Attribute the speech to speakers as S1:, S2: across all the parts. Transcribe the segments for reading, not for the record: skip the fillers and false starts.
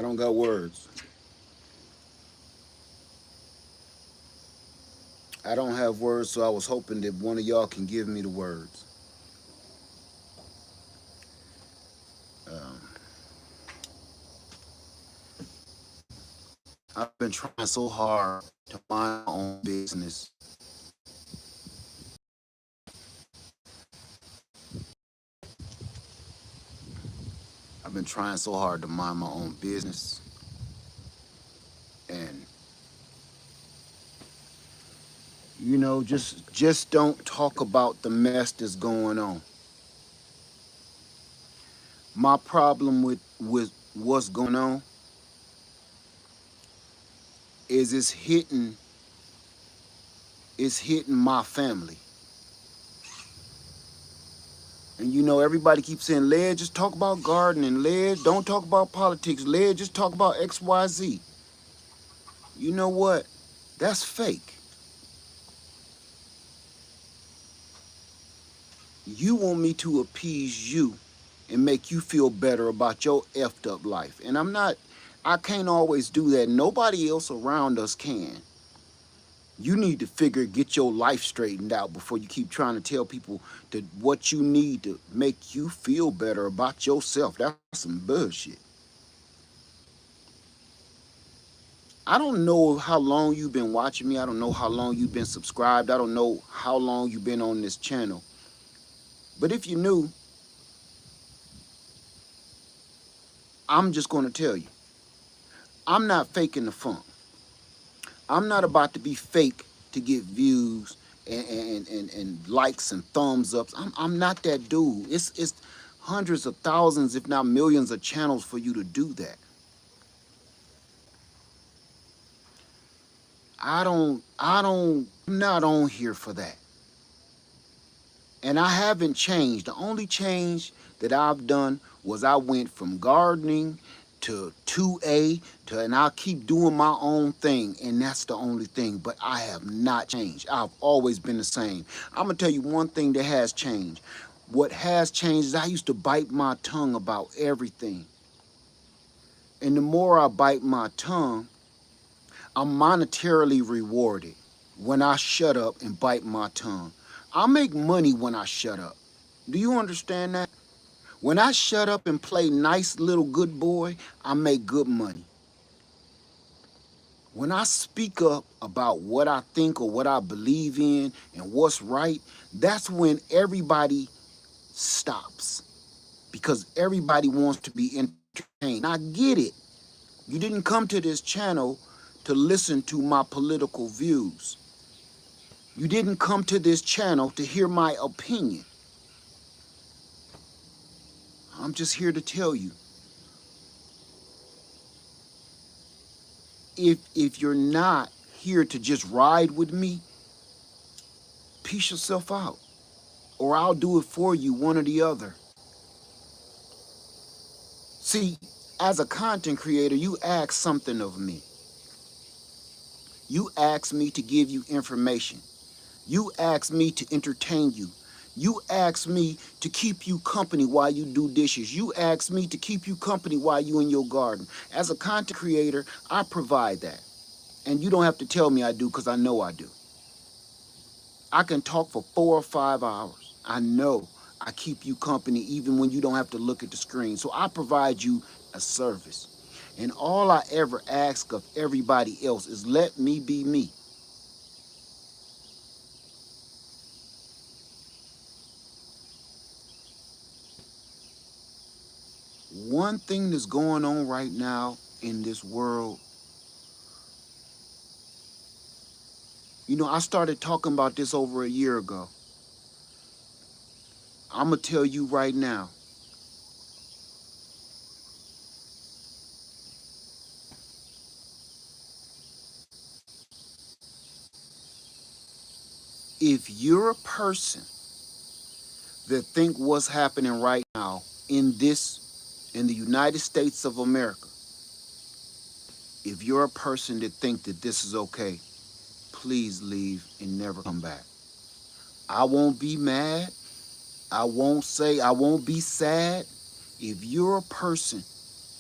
S1: I don't got words. I don't have words, so I was hoping that one of y'all can give me the words. Um, I've been trying so hard to mind my own business. I've been trying so hard to mind my own business, and just don't talk about the mess that's going on. My problem with what's going on is it's hitting my family. And everybody keeps saying, Led, just talk about gardening. Led, don't talk about politics. Led, just talk about XYZ. You know what? That's fake. You want me to appease you and make you feel better about your effed up life. And I can't always do that. Nobody else around us can. You need to get your life straightened out before you keep trying to tell people that what you need to make you feel better about yourself. That's some bullshit. I don't know how long you've been watching me. I don't know how long you've been subscribed. I don't know how long you've been on this channel. But if you knew, I'm just going to tell you, I'm not faking the funk. I'm not about to be fake to get views and likes and thumbs ups. I'm not that dude. It's hundreds of thousands, if not millions of channels for you to do that. I'm not on here for that. And I haven't changed. The only change that I've done was I went from gardening to 2A and I'll keep doing my own thing, and that's the only thing. But I have not changed. I've always been the same. I'm gonna tell you one thing that has changed. What has changed is I used to bite my tongue about everything. And the more I bite my tongue, I'm monetarily rewarded when I shut up and bite my tongue. I make money when I shut up. Do you understand that? When I shut up and play nice little good boy, I make good money. When I speak up about what I think or what I believe in and what's right, that's when everybody stops because everybody wants to be entertained. I get it. You didn't come to this channel to listen to my political views. You didn't come to this channel to hear my opinion. I'm just here to tell you, if you're not here to just ride with me, piece yourself out. Or I'll do it for you, one or the other. See, as a content creator, you ask something of me. You ask me to give you information. You ask me to entertain you. You ask me to keep you company while you do dishes. You ask me to keep you company while you in your garden. As a content creator, I provide that. And you don't have to tell me I do, because I know I do. I can talk for 4 or 5 hours. I know I keep you company even when you don't have to look at the screen. So I provide you a service. And all I ever ask of everybody else is let me be me. One thing that's going on right now in this world, I started talking about this over a year ago. I'm going to tell you right now, if you're a person that think what's happening right now in the United States of America, if you're a person that think that this is okay, please leave and never come back. I won't be mad. I won't be sad. If you're a person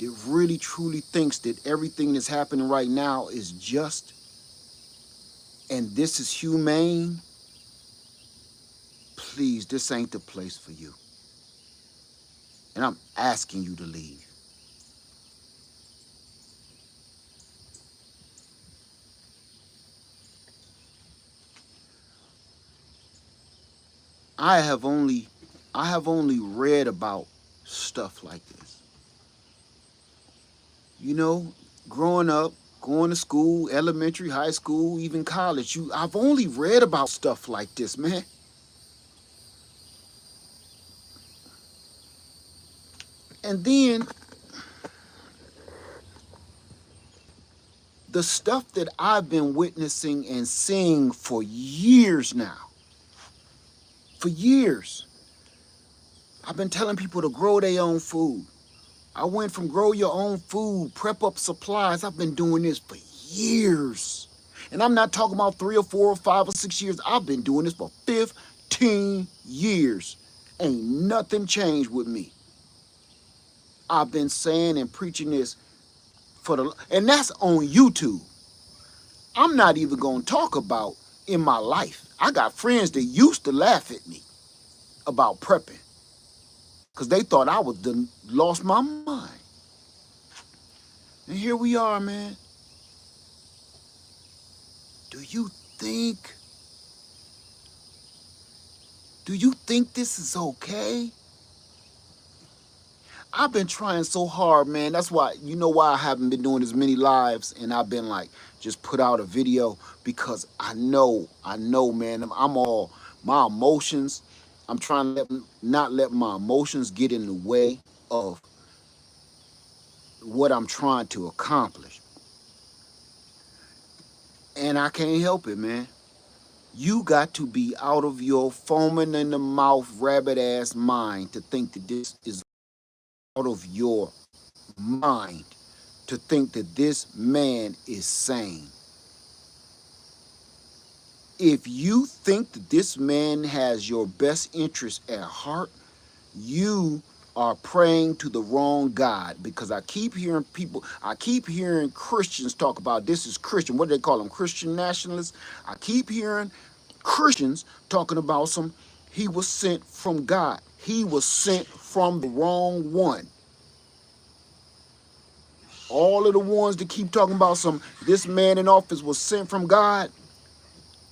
S1: that really truly thinks that everything that's happening right now is just and this is humane, please, this ain't the place for you. And I'm asking you to leave. I have only I have only read about stuff like this. You know, growing up, going to school, elementary, high school, even college, I've only read about stuff like this, man. And then the stuff that I've been witnessing and seeing for years now. For years. I've been telling people to grow their own food. I went from grow your own food, prep up supplies. I've been doing this for years. And I'm not talking about 3 or 4 or 5 or 6 years. I've been doing this for 15 years. Ain't nothing changed with me. I've been saying and preaching this and that's on YouTube. I'm not even gonna talk about in my life. I got friends that used to laugh at me about prepping because they thought I was done lost my mind. And here we are, man. Do you think do you think this is okay? I've been trying so hard, man. That's why, you know why I haven't been doing as many lives and I've been like, just put out a video because I know, man, I'm all, my emotions, I'm trying to not let my emotions get in the way of what I'm trying to accomplish. And I can't help it, man. You got to be out of your foaming in the mouth, rabbit ass mind to think that this is out of your mind to think that this man is sane. If you think that this man has your best interest at heart, you are praying to the wrong God because I keep hearing Christians talk about this is Christian. What do they call them? Christian nationalists? I keep hearing Christians talking about he was sent from God. He was sent from the wrong one. All of the ones that keep talking about this man in office was sent from God,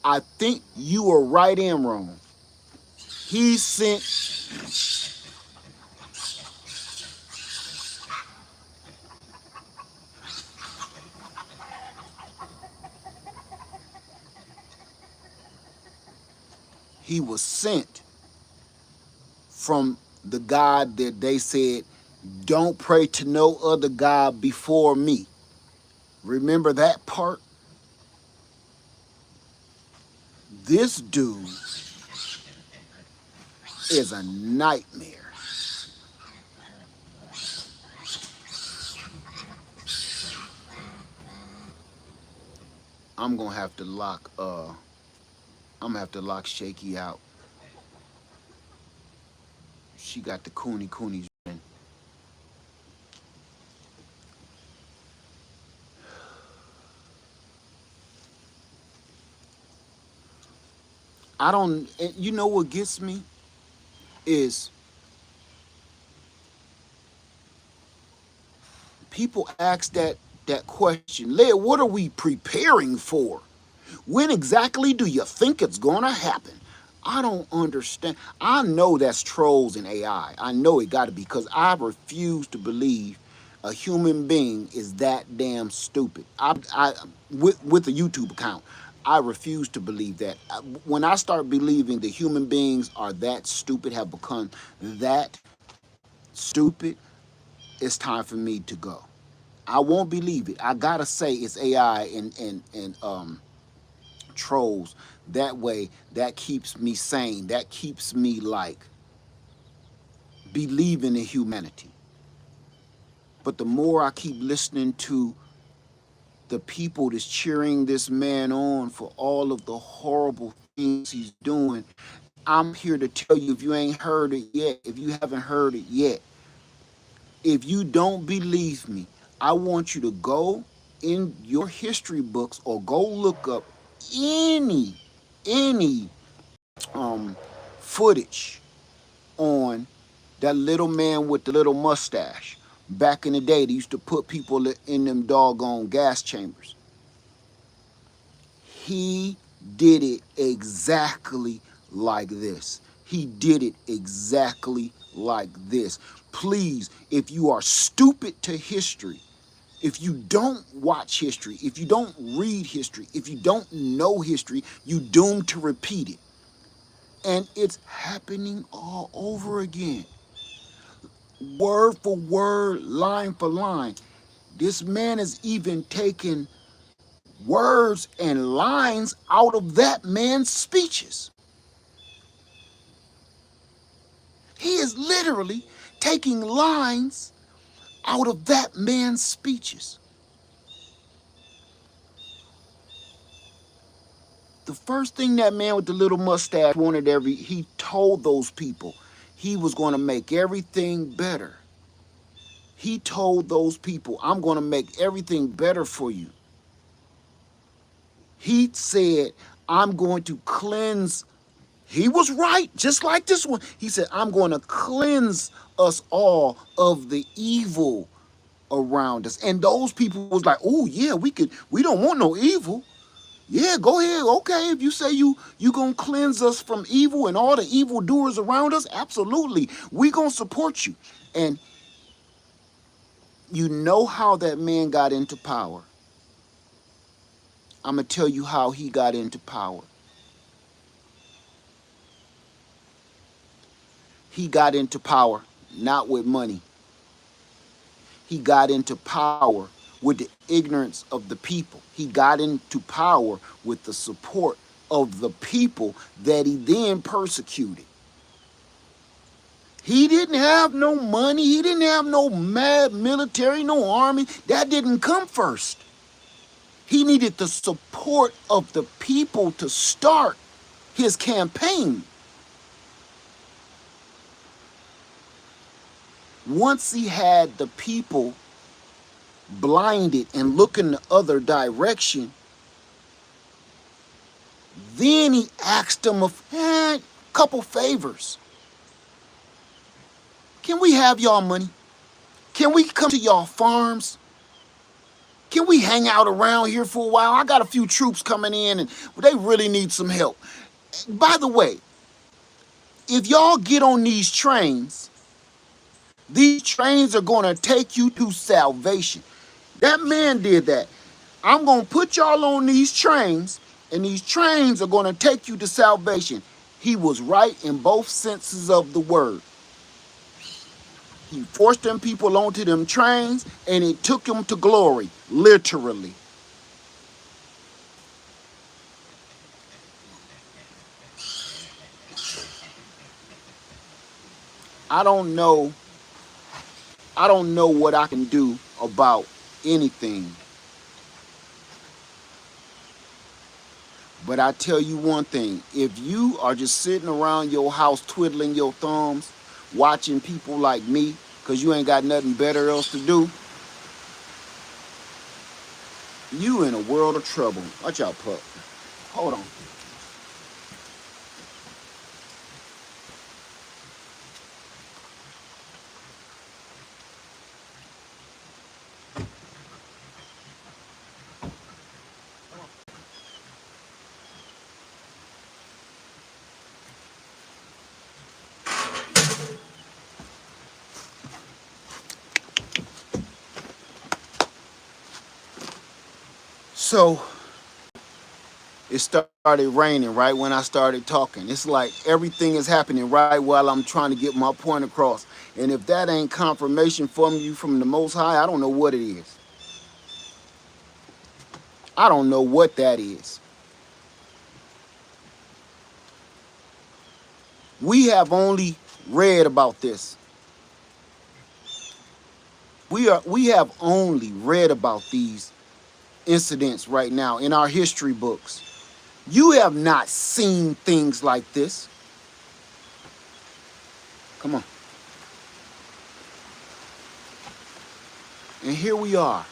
S1: I think you are right and wrong. He sent, he was sent from the God that they said, don't pray to no other God before me. Remember that part? This dude is a nightmare. I'm gonna have to lock Shaky out. She got the coonies. I don't, you know what gets me is people ask that question, Leah, what are we preparing for? When exactly do you think it's gonna happen? I don't understand. I know that's trolls and AI. I know it gotta be because I refuse to believe a human being is that damn stupid. With a YouTube account, I refuse to believe that. When I start believing that human beings are that stupid, have become that stupid, it's time for me to go. I won't believe it. I gotta say it's AI and trolls. That way, that keeps me sane. That keeps me like believing in humanity. But the more I keep listening to the people that's cheering this man on for all of the horrible things he's doing, I'm here to tell you if you ain't heard it yet, if you haven't heard it yet, If you don't believe me, I want you to go in your history books or go look up any footage on that little man with the little mustache. Back in the day, they used to put people in them doggone gas chambers. He did it exactly like this. He did it exactly like this. Please, if you are stupid to history, if you don't watch history, if you don't read history, if you don't know history, you doomed to repeat it. And it's happening all over again. Word for word, line for line. This man is even taking words and lines out of that man's speeches. He is literally taking lines out of that man's speeches. The first thing that man with the little mustache wanted he told those people he was going to make everything better. He told those people, I'm going to make everything better for you. He said, I'm going to cleanse. He was right, just like this one. He said, I'm going to cleanse us all of the evil around us. And those people was like, oh yeah, we don't want no evil. Yeah, go ahead. Okay, if you say you gonna cleanse us from evil and all the evil doers around us, absolutely. We gonna support you. And you know how that man got into power. I'm gonna tell you how he got into power. He got into power not with money. He got into power with the ignorance of the people. He got into power with the support of the people that he then persecuted. He didn't have no money. He didn't have no mad military, no army. That didn't come first. He needed the support of the people to start his campaign. Once he had the people blinded and looking the other direction, then he asked them a couple favors. Can we have y'all money? Can we come to y'all farms? Can we hang out around here for a while? I got a few troops coming in and they really need some help. By the way, if y'all get on these trains are going to take you to salvation. That man did that. I'm going to put y'all on these trains, and these trains are going to take you to salvation. He was right in both senses of the word. He forced them people onto them trains, and it took them to glory, literally. I don't know. I don't know what I can do about anything. But I tell you one thing, if you are just sitting around your house twiddling your thumbs, watching people like me, because you ain't got nothing better else to do, you in a world of trouble. Watch out, pup. Hold on. So it started raining right when I started talking. It's like everything is happening right while I'm trying to get my point across. And if that ain't confirmation from you from the Most High, I don't know what it is. I don't know what that is. We have only read about this. We have only read about these incidents right now in our history books. You have not seen things like this. Come on. And here we are.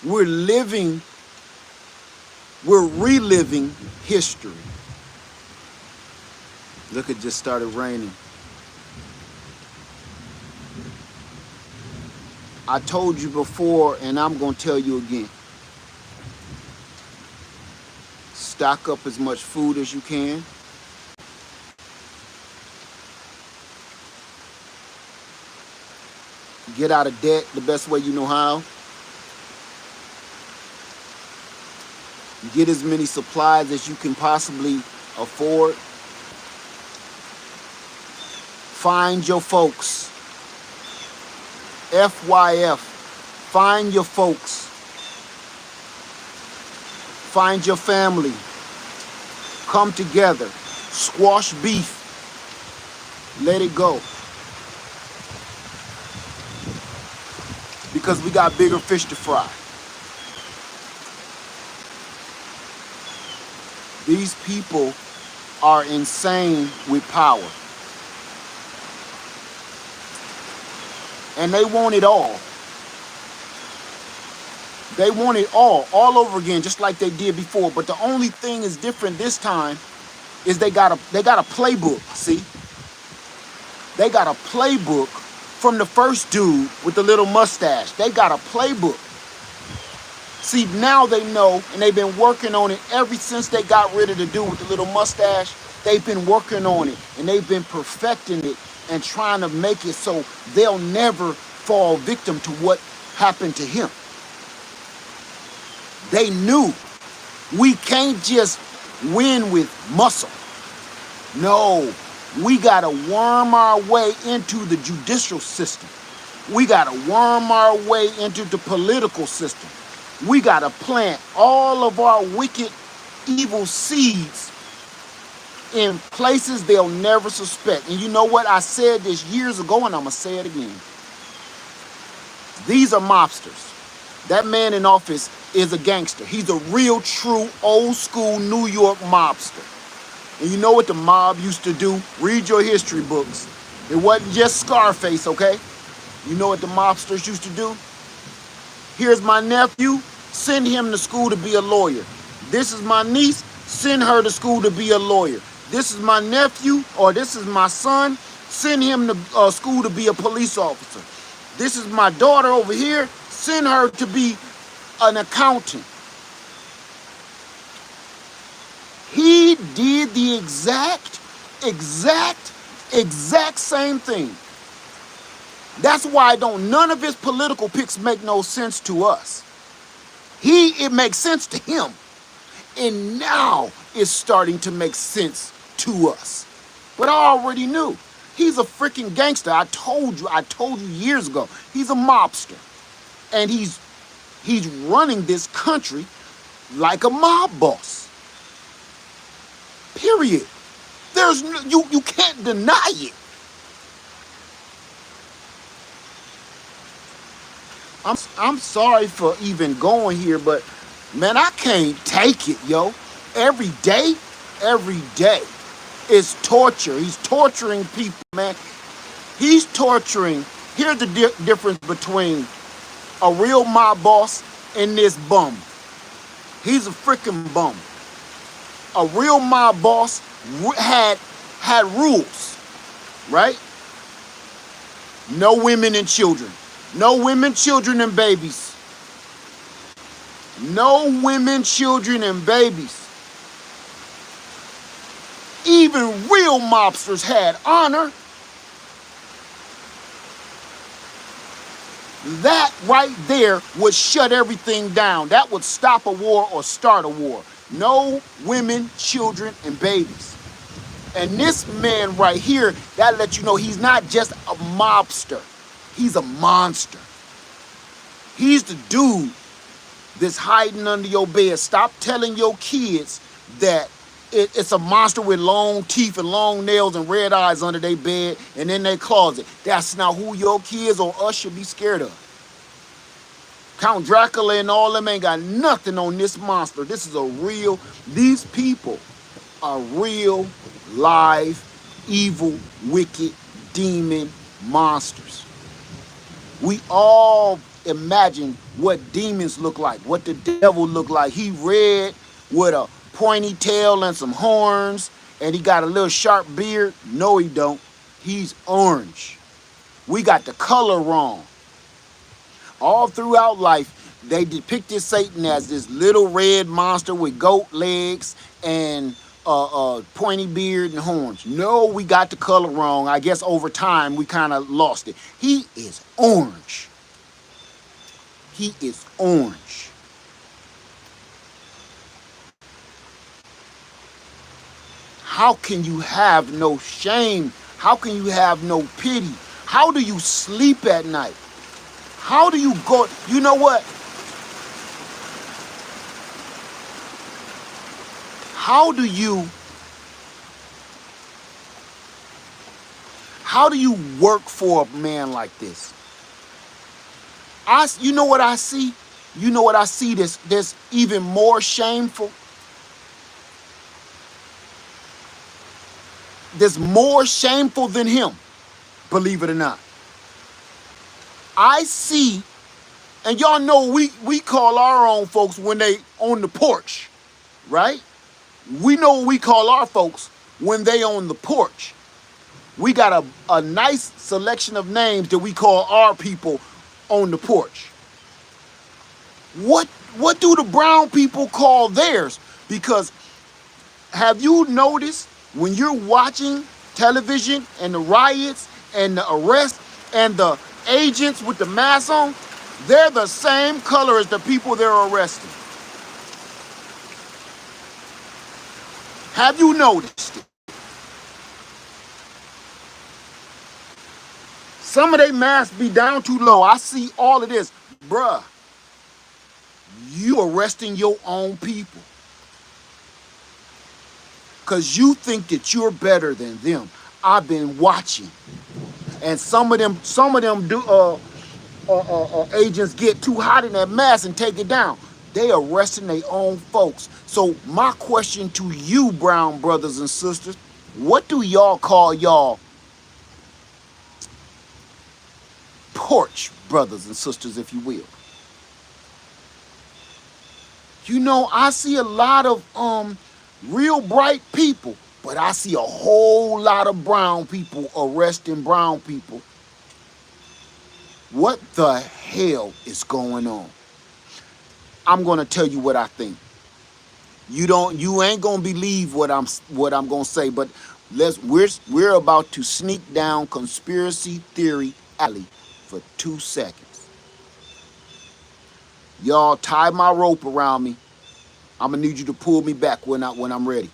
S1: We're reliving history. Look, it just started raining. I told you before, and I'm going to tell you again. Stock up as much food as you can. Get out of debt the best way you know how. Get as many supplies as you can possibly afford. Find your folks. FYF. Find your folks. Find your family. Come together. Squash beef. Let it go. Because we got bigger fish to fry. These people are insane with power. And they want it all. They want it all over again, just like they did before. But the only thing is different this time is they got a playbook, see? They got a playbook from the first dude with the little mustache. They got a playbook. See, now they know, and they've been working on it ever since they got rid of the dude with the little mustache. They've been working on it, and they've been perfecting it and trying to make it so they'll never fall victim to what happened to him. They knew we can't just win with muscle. No, we got to worm our way into the judicial system. We got to worm our way into the political system. We got to plant all of our wicked, evil seeds in places they'll never suspect. And you know what? I said this years ago, and I'm going to say it again. These are mobsters. That man in office is a gangster. He's a real, true, old school New York mobster. And you know what the mob used to do? Read your history books. It wasn't just Scarface, okay? You know what the mobsters used to do? Here's my nephew, send him to school to be a lawyer. This is my niece, send her to school to be a lawyer. This is my nephew, or this is my son, send him to school to be a police officer. This is my daughter over here, send her to be an accountant. He did the exact same thing. That's why none of his political picks make no sense to us. It makes sense to him. And now it's starting to make sense to us. But I already knew. He's a freaking gangster. I told you years ago. He's a mobster. And he's running this country like a mob boss. Period. There's you can't deny it. I'm sorry for even going here, but man, I can't take it, yo. Every day is torture. He's torturing people, man. He's torturing. Here's the difference between a real mob boss and this bum. He's a freaking bum. A real mob boss had rules, right? No women and children. No women, children, and babies. No women, children, and babies. Even real mobsters had honor. That right there would shut everything down. That would stop a war or start a war. No women, children, and babies. And this man right here, that lets you know he's not just a mobster. He's a monster. He's the dude that's hiding under your bed. Stop telling your kids that it's a monster with long teeth and long nails and red eyes under their bed and in their closet. That's not who your kids or us should be scared of. Count Dracula and all them ain't got nothing on this monster. These people are real, live, evil, wicked, demon monsters. We all imagine what demons look like, what the devil look like. He red with a pointy tail and some horns, and he got a little sharp beard. No, he don't. He's orange. We got the color wrong. All throughout life, they depicted Satan as this little red monster with goat legs and pointy beard and horns. No, we got the color wrong. I guess over time we kind of lost it. He is orange. He is orange. How can you have no shame? How can you have no pity? How do you sleep at night? How do you go? You know what? How do you work for a man like this? You know what I see? You know what I see that's even more shameful? That's more shameful than him, believe it or not. I see, and y'all know we call our own folks when they on the porch, right? We know what we call our folks when they on the porch. We got a nice selection of names that we call our people on the porch. What do the brown people call theirs? Because have you noticed when you're watching television and the riots and the arrests and the agents with the masks on, they're the same color as the people they're arresting. Have you noticed it? Some of their masks be down too low. I see all of this. Bruh, you arresting your own people. Because you think that you're better than them. I've been watching. And some of them agents get too hot in that mask and take it down. They arresting their own folks. So my question to you, brown brothers and sisters, what do y'all call y'all porch brothers and sisters, if you will? You know, I see a lot of real bright people, but I see a whole lot of brown people arresting brown people. What the hell is going on? I'm gonna tell you what I think. You ain't gonna believe what I'm gonna say, but we're about to sneak down conspiracy theory alley for 2 seconds. Y'all tie my rope around me. I'm gonna need you to pull me back when I'm ready.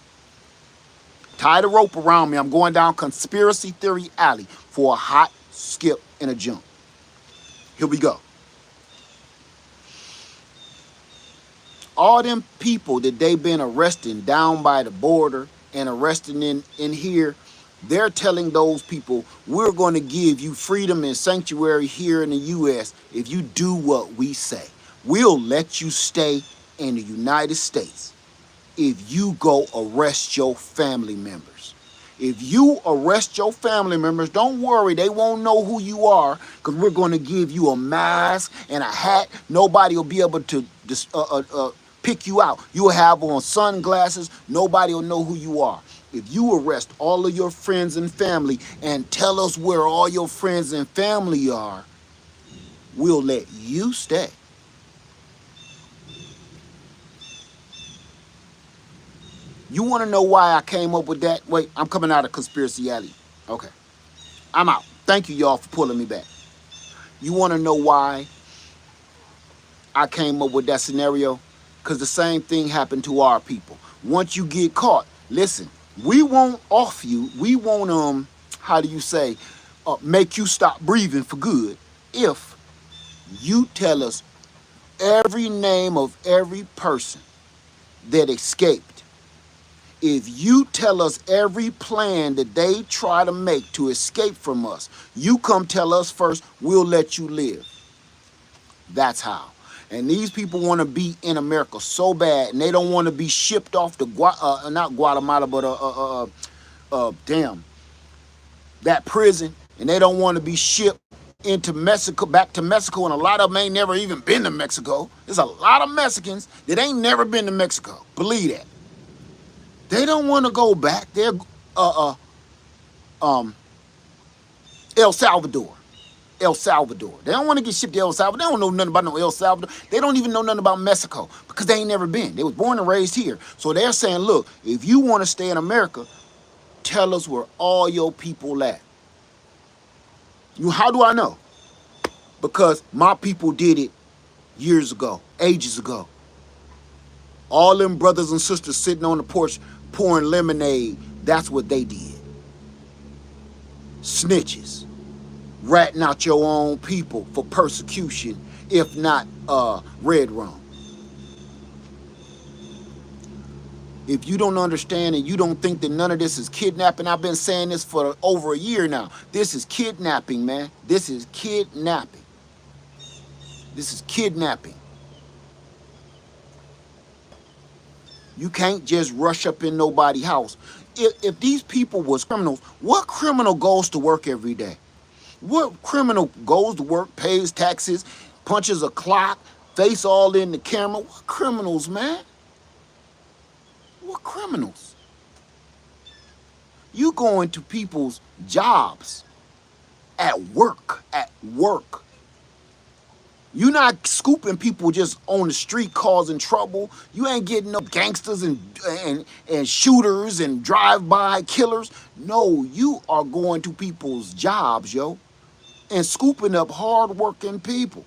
S1: Tie the rope around me. I'm going down conspiracy theory alley for a hot skip and a jump. Here we go. All them people that they've been arresting down by the border and arresting in here, they're telling those people, we're going to give you freedom and sanctuary here in the U.S. if you do what we say. We'll let you stay in the United States if you go arrest your family members. If you arrest your family members, don't worry, they won't know who you are because we're going to give you a mask and a hat. Nobody will be able to pick you out. You'll have on sunglasses. Nobody will know who you are. If you arrest all of your friends and family and tell us where all your friends and family are, we'll let you stay. You want to know why I came up with that? Wait, I'm coming out of Conspiracy Alley. Okay. I'm out. Thank you, y'all, for pulling me back. You want to know why I came up with that scenario? Because the same thing happened to our people. Once you get caught, listen, we won't off you. We won't, how do you say, make you stop breathing for good if you tell us every name of every person that escaped. If you tell us every plan that they try to make to escape from us, you come tell us first, we'll let you live. That's how. And these people want to be in America so bad, and they don't want to be shipped off to not Guatemala, but damn, that prison, and they don't want to be shipped into Mexico, back to Mexico, and a lot of them ain't never even been to Mexico. There's a lot of Mexicans that ain't never been to Mexico. Believe that. They don't want to go back. They're uh, um, El Salvador. El Salvador. They don't want to get shipped to El Salvador. They don't know nothing about no El Salvador. They don't even know nothing about Mexico because they ain't never been. They was born and raised here. So they're saying, look, if you want to stay in America, tell us where all your people at. How do I know? Because my people did it years ago, ages ago. All them brothers and sisters sitting on the porch pouring lemonade, that's what they did. Snitches. Ratting out your own people for persecution, if not red rum. If you don't understand and you don't think that none of this is kidnapping, I've been saying this for over a year now. This is kidnapping, man. This is kidnapping. This is kidnapping. You can't just rush up in nobody's house. If these people was criminals, what criminal goes to work every day? What criminal goes to work, pays taxes, punches a clock, face all in the camera? What criminals, man? What criminals? You go into people's jobs at work, You not scooping people just on the street causing trouble. You ain't getting no gangsters and shooters and drive-by killers. No, you are going to people's jobs, yo, and scooping up hard-working people.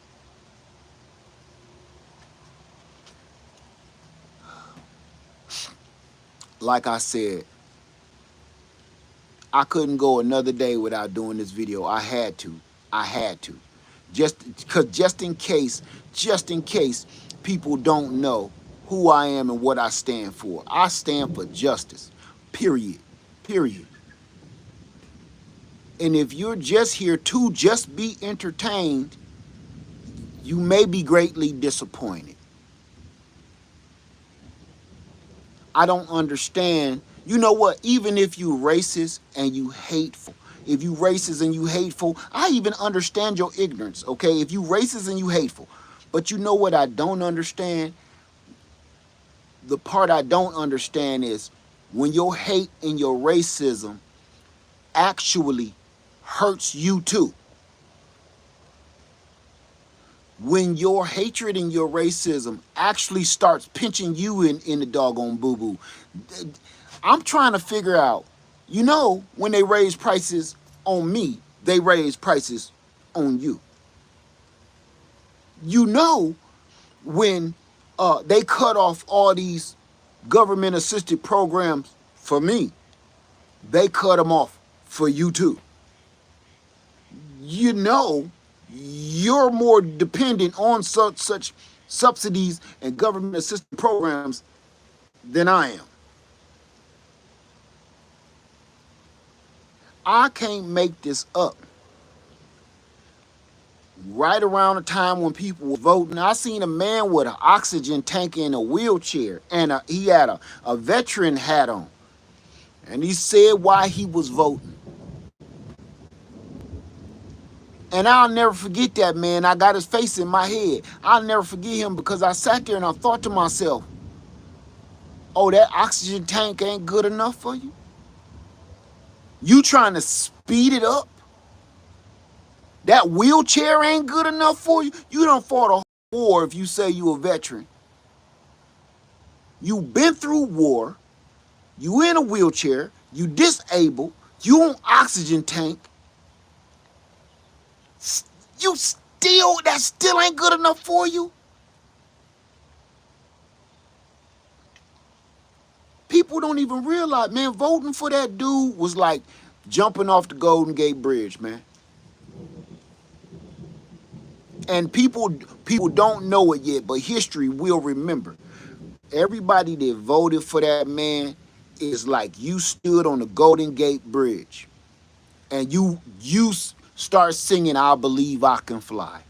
S1: Like I said, I couldn't go another day without doing this video. I had to. I had to. Just in case people don't know who I am and what I stand for. I stand for justice. Period. Period. And if you're just here to just be entertained, you may be greatly disappointed. I don't understand. You know what? Even if you racist and you hateful, if you racist and you hateful, I even understand your ignorance, okay? If you racist and you hateful. But you know what I don't understand? The part I don't understand is when your hate and your racism actually hurts you too. When your hatred and your racism actually starts pinching you in the doggone boo-boo. I'm trying to figure out, you know, when they raise prices on me, they raise prices on you. You know, when they cut off all these government-assisted programs for me, they cut them off for you too. You know, you're more dependent on such subsidies and government-assisted programs than I am. I can't make this up. Right around the time when people were voting, I seen a man with an oxygen tank in a wheelchair, and he had a veteran hat on. And he said why he was voting. And I'll never forget that, man. I got his face in my head. I'll never forget him because I sat there and I thought to myself, oh, that oxygen tank ain't good enough for you? You trying to speed it up? That wheelchair ain't good enough for you? You done fought a war if you say you a veteran. You been through war. You in a wheelchair. You disabled. You on oxygen tank. That still ain't good enough for you? People don't even realize, man, voting for that dude was like jumping off the Golden Gate Bridge, man. And people don't know it yet, but history will remember. Everybody that voted for that man is like you stood on the Golden Gate Bridge and you start singing I Believe I Can Fly.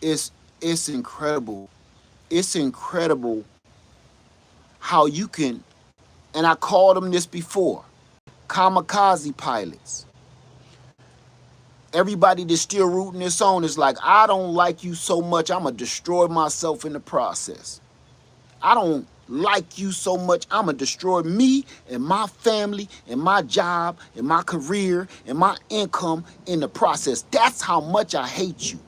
S1: It's incredible. It's incredible how you can, and I called them this before, kamikaze pilots. Everybody that's still rooting this on is like, I don't like you so much, I'm going to destroy myself in the process. I don't like you so much, I'm going to destroy me and my family and my job and my career and my income in the process. That's how much I hate you.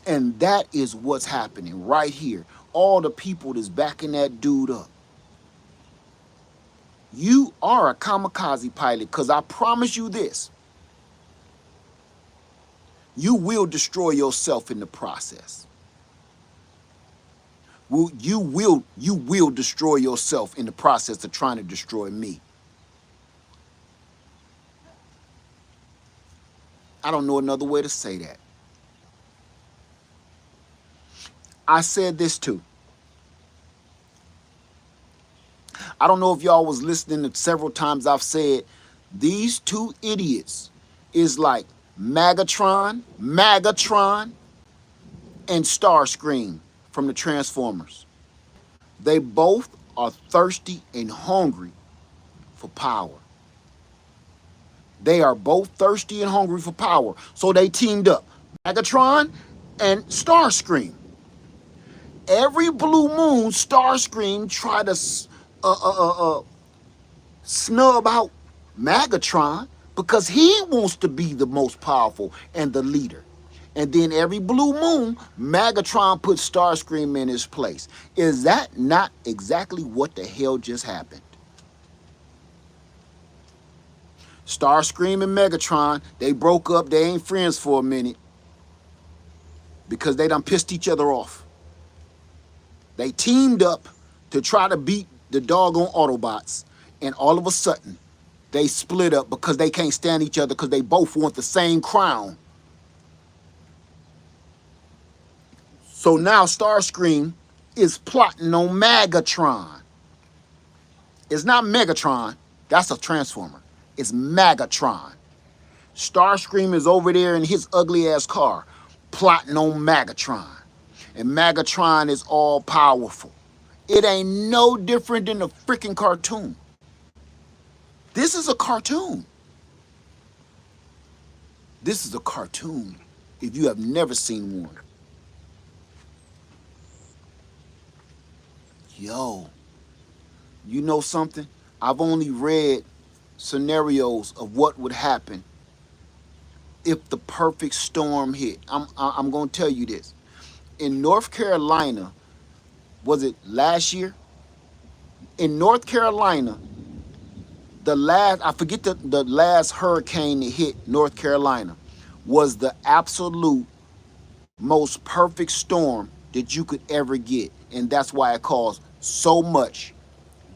S1: And that is what's happening right here. All the people that's backing that dude up. You are a kamikaze pilot, because I promise you this. You will destroy yourself in the process. You will destroy yourself in the process of trying to destroy me. I don't know another way to say that. I said this too. I don't know if y'all was listening to several times I've said these two idiots is like Magatron, and Starscream from the Transformers. They both are thirsty and hungry for power. They are both thirsty and hungry for power. So they teamed up. Megatron and Starscream. Every blue moon, Starscream tried to snub out Megatron because he wants to be the most powerful and the leader. And then every blue moon, Megatron puts Starscream in his place. Is that not exactly what the hell just happened? Starscream and Megatron, they broke up. They ain't friends for a minute because they done pissed each other off. They teamed up to try to beat the doggone Autobots, and all of a sudden, they split up because they can't stand each other because they both want the same crown. So now Starscream is plotting on Megatron. It's not Megatron. That's a Transformer. It's Megatron. Starscream is over there in his ugly ass car plotting on Megatron. And Megatron is all powerful. It ain't no different than a freaking cartoon. This is a cartoon. This is a cartoon if you have never seen one. Yo, you know something? I've only read scenarios of what would happen if the perfect storm hit. I'm going to tell you this. In North Carolina, was it last year? In North Carolina, I forget the last hurricane that hit North Carolina was the absolute most perfect storm that you could ever get. And that's why it caused so much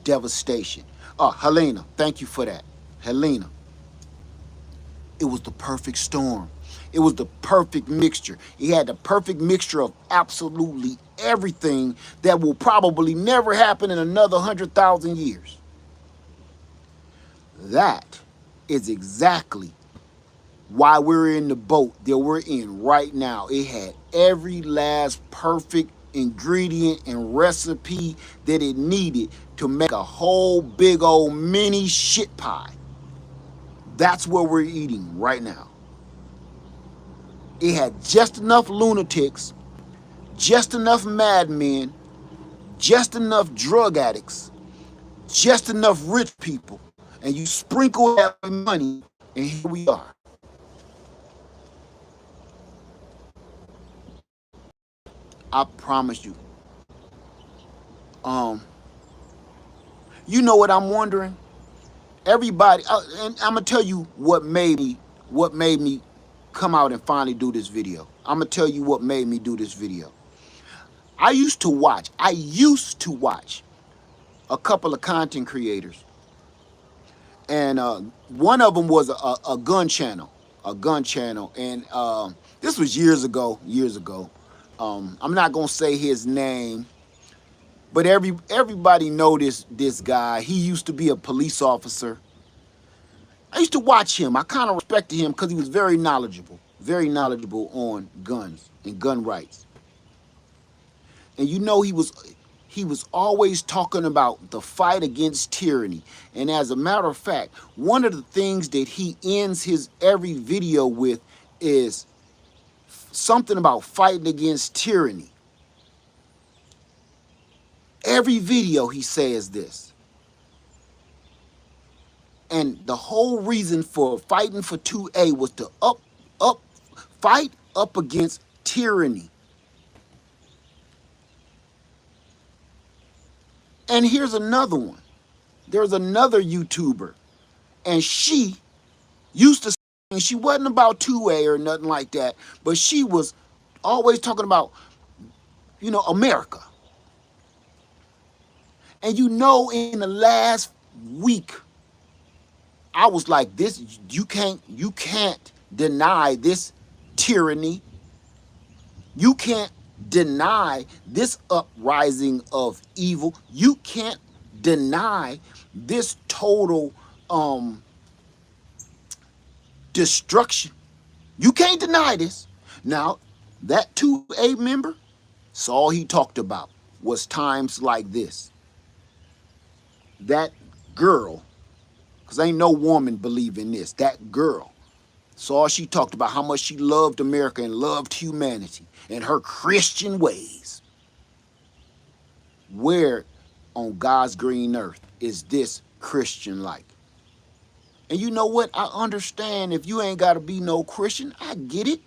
S1: devastation. Helena, thank you for that. Helena. It was the perfect storm. It was the perfect mixture. It had the perfect mixture of absolutely everything that will probably never happen in another 100,000 years. That is exactly why we're in the boat that we're in right now. It had every last perfect ingredient and recipe that it needed to make a whole big old mini shit pie. That's what we're eating right now. It had just enough lunatics, just enough madmen, just enough drug addicts, just enough rich people, and you sprinkle that with money, and here we are. I promise you. You know what I'm wondering? Everybody, and I'm gonna tell you what made me come out and finally do this video. I'm gonna tell you what made me do this video. I used to watch a couple of content creators, and one of them was a gun channel, and this was years ago. I'm not gonna say his name, but everybody know this guy. He used to be a police officer. I used to watch him. I kind of respected him because he was very knowledgeable on guns and gun rights. And you know he he was always talking about the fight against tyranny. And as a matter of fact, one of the things that he ends his every video with is something about fighting against tyranny. Every video he says this. And the whole reason for fighting for 2A was to fight up against tyranny. And here's another one. There's another YouTuber, and she used to say she wasn't about 2A or nothing like that, but she was always talking about, America. And in the last week, I was like, this, you can't deny this tyranny. You can't deny this uprising of evil. You can't deny this total destruction. You can't deny this. Now, that 2A member, so all he talked about was times like this. That girl, because ain't no woman believe in this, that girl, so all she talked about how much she loved America and loved humanity and her Christian ways. Where on God's green earth is this Christian like? And you know what? I understand if you ain't got to be no Christian. I get it.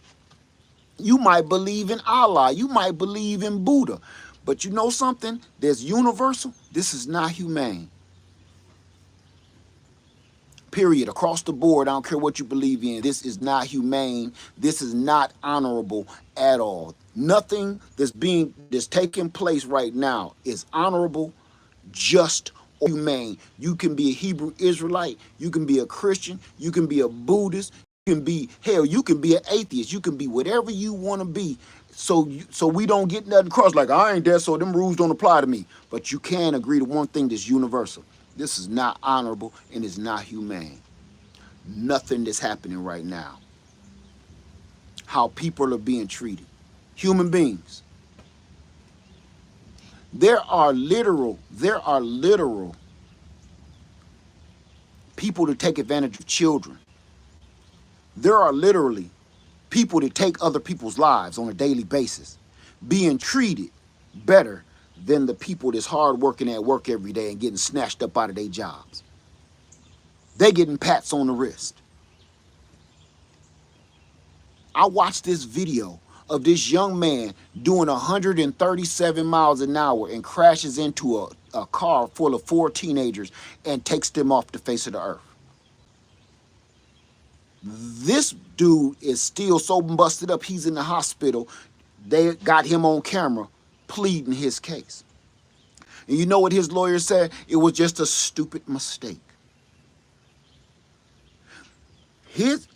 S1: You might believe in Allah. You might believe in Buddha. But you know something? There's universal. This is not humane. Period. Across the board, I don't care what you believe in. This is not humane. This is not honorable at all. Nothing that's taking place right now is honorable, just, or humane. You can be a Hebrew Israelite. You can be a Christian. You can be a Buddhist. You can be, hell, you can be an atheist. You can be whatever you want to be. So we don't get nothing crossed. Like, I ain't that, so them rules don't apply to me. But you can agree to one thing that's universal. This is not honorable and it's not humane. Nothing that's happening right now. How people are being treated. Human beings. There are literal people that take advantage of children. There are literally people that take other people's lives on a daily basis, being treated better than the people that's hard working at work every day and getting snatched up out of their jobs. They getting pats on the wrist. I watched this video of this young man doing 137 miles an hour and crashes into a car full of 4 teenagers and takes them off the face of the earth. This dude is still so busted up, he's in the hospital. They got him on camera pleading his case. And you know what his lawyer said? It was just a stupid mistake.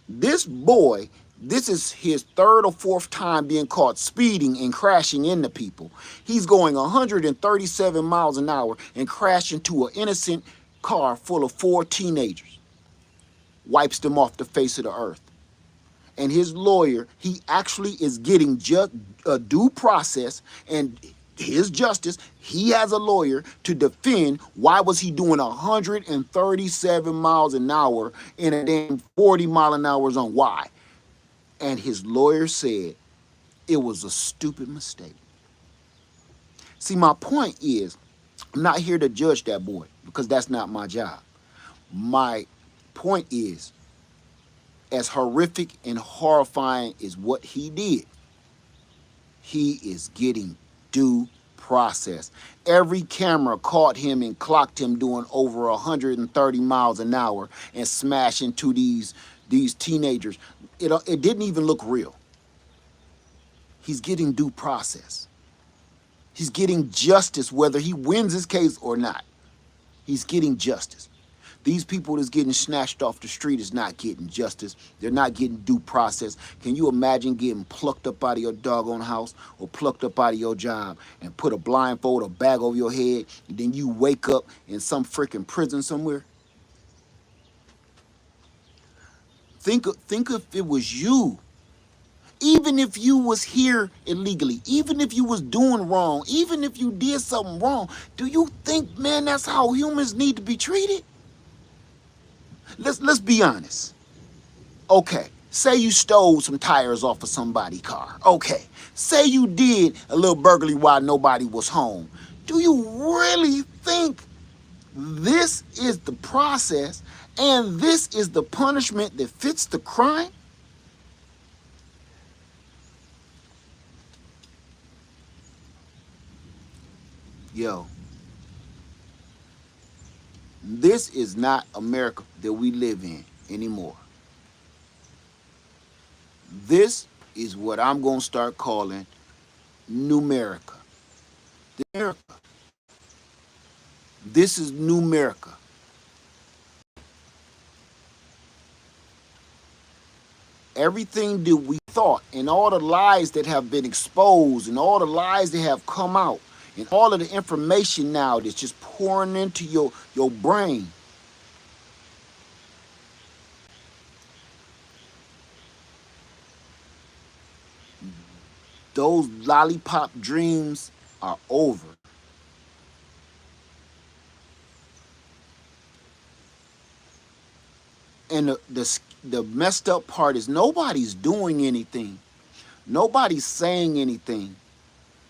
S1: This boy, this is his 3rd or 4th time being caught speeding and crashing into people. He's going 137 miles an hour and crashing into an innocent car full of 4 teenagers. Wipes them off the face of the earth. And his lawyer, he actually is getting a due process and his justice. He has a lawyer to defend why was he doing 137 miles an hour in a damn 40-mile-an-hour zone. Why? And his lawyer said it was a stupid mistake. See, my point is, I'm not here to judge that boy because that's not my job. My point is, as horrific and horrifying as what he did, he is getting due process. Every camera caught him and clocked him doing over 130 miles an hour and smashing into these teenagers. It didn't even look real. He's getting due process. He's getting justice whether he wins his case or not. He's getting justice. These people that's getting snatched off the street is not getting justice. They're not getting due process. Can you imagine getting plucked up out of your doggone house or plucked up out of your job and put a blindfold or bag over your head and then you wake up in some freaking prison somewhere? Think if it was you Even if you was here illegally, even if you was doing wrong, even if you did something wrong, do you think, man, that's how humans need to be treated? Let's be honest. Okay, say you stole some tires off of somebody's car. Okay, say you did a little burglary while nobody was home. Do you really think this is the process and this is the punishment that fits the crime? Yo, this is not America that we live in anymore. This is what I'm going to start calling Numerica. America. This is Numerica. Everything that we thought and all the lies that have been exposed and all the lies that have come out and all of the information now that's just pouring into your brain. Those lollipop dreams are over. And the messed up part is nobody's doing anything. Nobody's saying anything.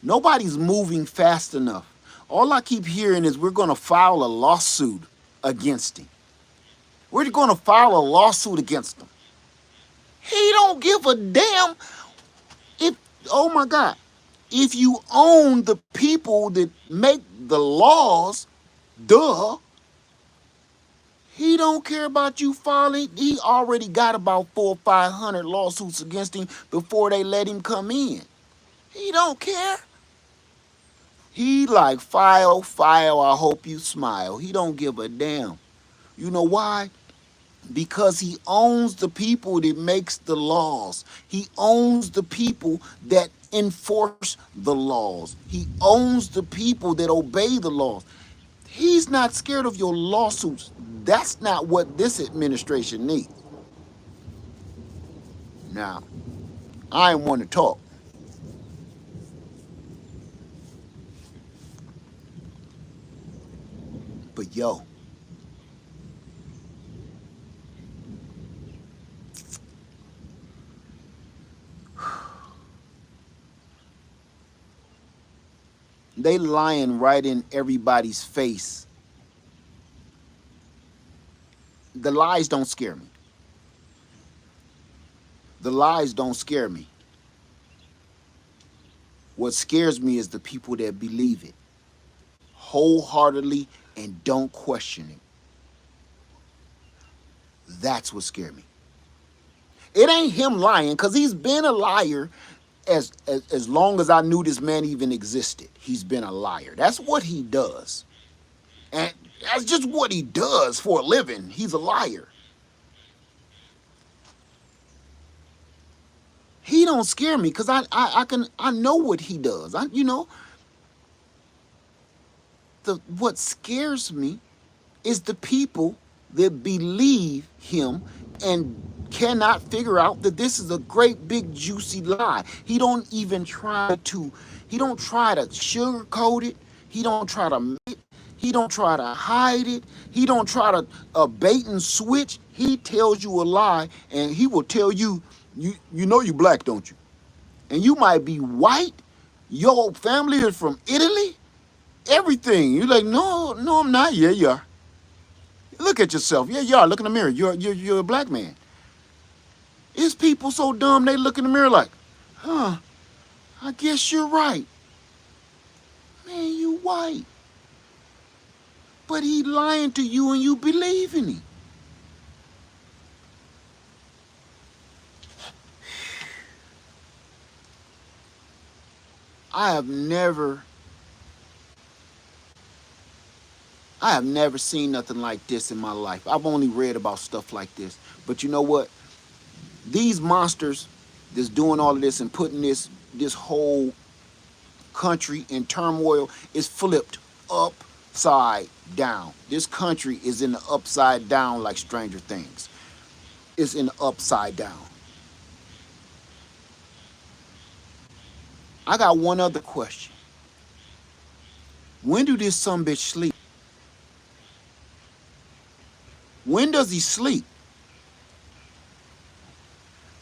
S1: Nobody's moving fast enough. All I keep hearing is we're going to file a lawsuit against him. We're going to file a lawsuit against him. He don't give a damn if, oh my God, if you own the people that make the laws, duh, he don't care about you filing. He already got about 400 or 500 lawsuits against him before they let him come in. He don't care. He like file, file, I hope you smile. He don't give a damn. You know why? Because he owns the people that makes the laws. He owns the people that enforce the laws. He owns the people that obey the laws. He's not scared of your lawsuits. That's not what this administration needs. Now, I ain't want to talk, but yo, they lying right in everybody's face. The lies don't scare me. The lies don't scare me. What scares me is the people that believe it wholeheartedly and don't question it. That's what scared me. It ain't him lying, because he's been a liar as long as I knew this man even existed. He's been a liar. That's what he does. And that's just what he does for a living. He's a liar. He don't scare me because I know what he does. What scares me is the people that believe him and cannot figure out that this is a great big juicy lie. He don't try to sugarcoat it. He don't try to make it. He don't try to hide it. He don't try to bait and switch. He tells you a lie, and he will tell you, you know you black, don't you? And you might be white. Your family is from Italy. Everything. You're like, no, I'm not. Yeah, you are. Look at yourself. Yeah, you are. Look in the mirror. You're a black man. It's people so dumb they look in the mirror like, huh, I guess you're right. Man, you white. But he lying to you and you believe in him. I have never seen nothing like this in my life. I've only read about stuff like this. But you know what? These monsters that's doing all of this and putting this whole country in turmoil is flipped upside down. This country is in the upside down like Stranger Things. It's in the upside down. I got one other question. When do this son bitch sleep? When does he sleep?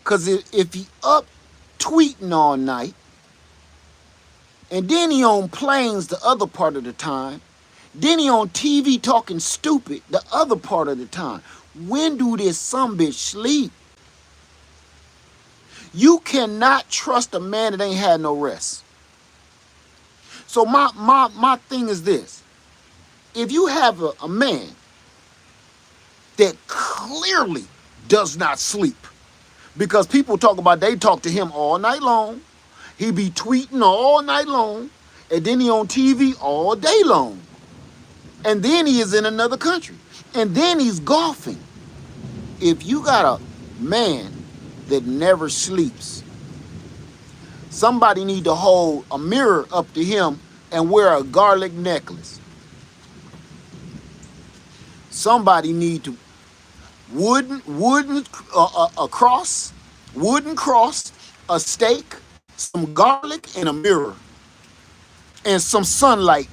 S1: Cause if he up tweeting all night, and then he on planes the other part of the time, then he on TV talking stupid the other part of the time. When do this son bitch sleep? You cannot trust a man that ain't had no rest. So my thing is this. If you have a man that clearly does not sleep, because people talk about they talk to him all night long, he be tweeting all night long, and then he on TV all day long. And then he is in another country. And then he's golfing. If you got a man that never sleeps, somebody need to hold a mirror up to him and wear a garlic necklace. Somebody need to wooden cross, wooden cross, a steak, some garlic, and a mirror, and some sunlight.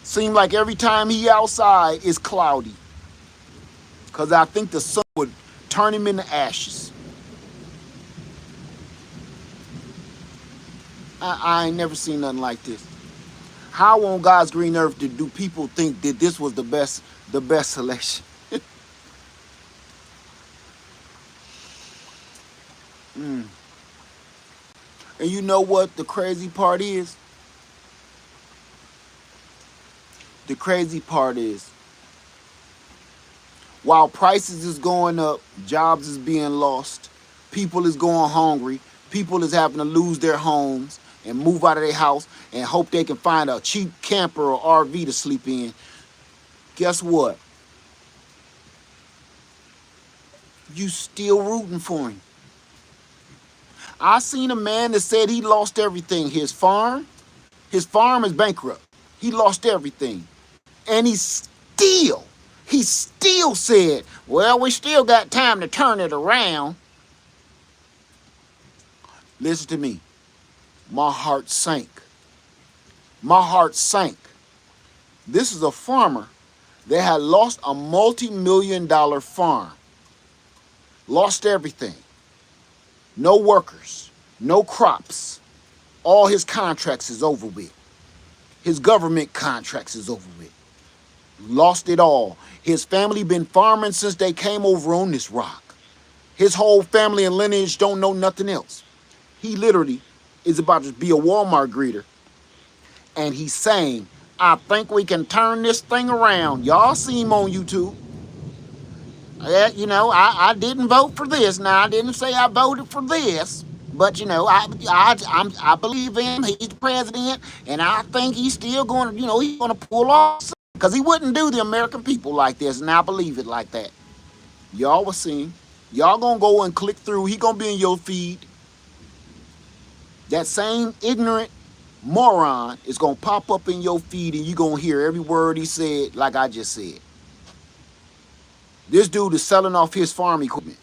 S1: Seem like every time he outside it's cloudy, cause I think the sun would turn him into ashes. I ain't never seen nothing like this. How on God's green earth do people think that this was the best selection? Mm. And you know what the crazy part is? The crazy part is, while prices is going up, jobs is being lost, people is going hungry, people is having to lose their homes and move out of their house and hope they can find a cheap camper or RV to sleep in. Guess what? You still rooting for him. I seen a man that said he lost everything. His farm is bankrupt. He lost everything. And he still said, well, we still got time to turn it around. Listen to me. My heart sank. My heart sank. This is a farmer that had lost a multi-million-dollar farm. Lost everything. No workers, no crops. All his contracts is over with. His government contracts is over with. Lost it all. His family been farming since they came over on this rock. His whole family and lineage don't know nothing else. He literally is about to be a Walmart greeter. And he's saying, I think we can turn this thing around. Y'all see him on YouTube. You know, I didn't vote for this. Now, I didn't say I voted for this. But, you know, I believe in him. He's the president. And I think he's still going to, you know, he's going to pull off. Because he wouldn't do the American people like this. And I believe it like that. Y'all will see him. Y'all going to go and click through. He going to be in your feed. That same ignorant moron is going to pop up in your feed. And you're going to hear every word he said like I just said. This dude is selling off his farm equipment.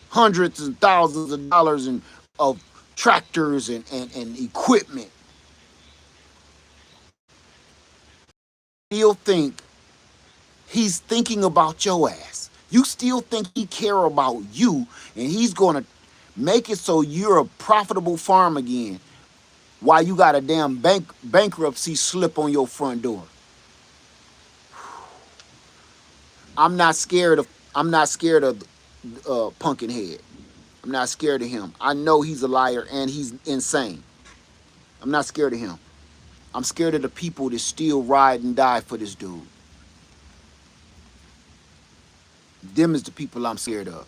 S1: Hundreds and thousands of dollars of tractors and equipment. Still think he's thinking about your ass. You still think he care about you and he's going to make it so you're a profitable farm again while you got a damn bankruptcy slip on your front door. I'm not scared of Pumpkinhead. I'm not scared of him. I know he's a liar and he's insane. I'm not scared of him. I'm scared of the people that still ride and die for this dude. Them is the people I'm scared of.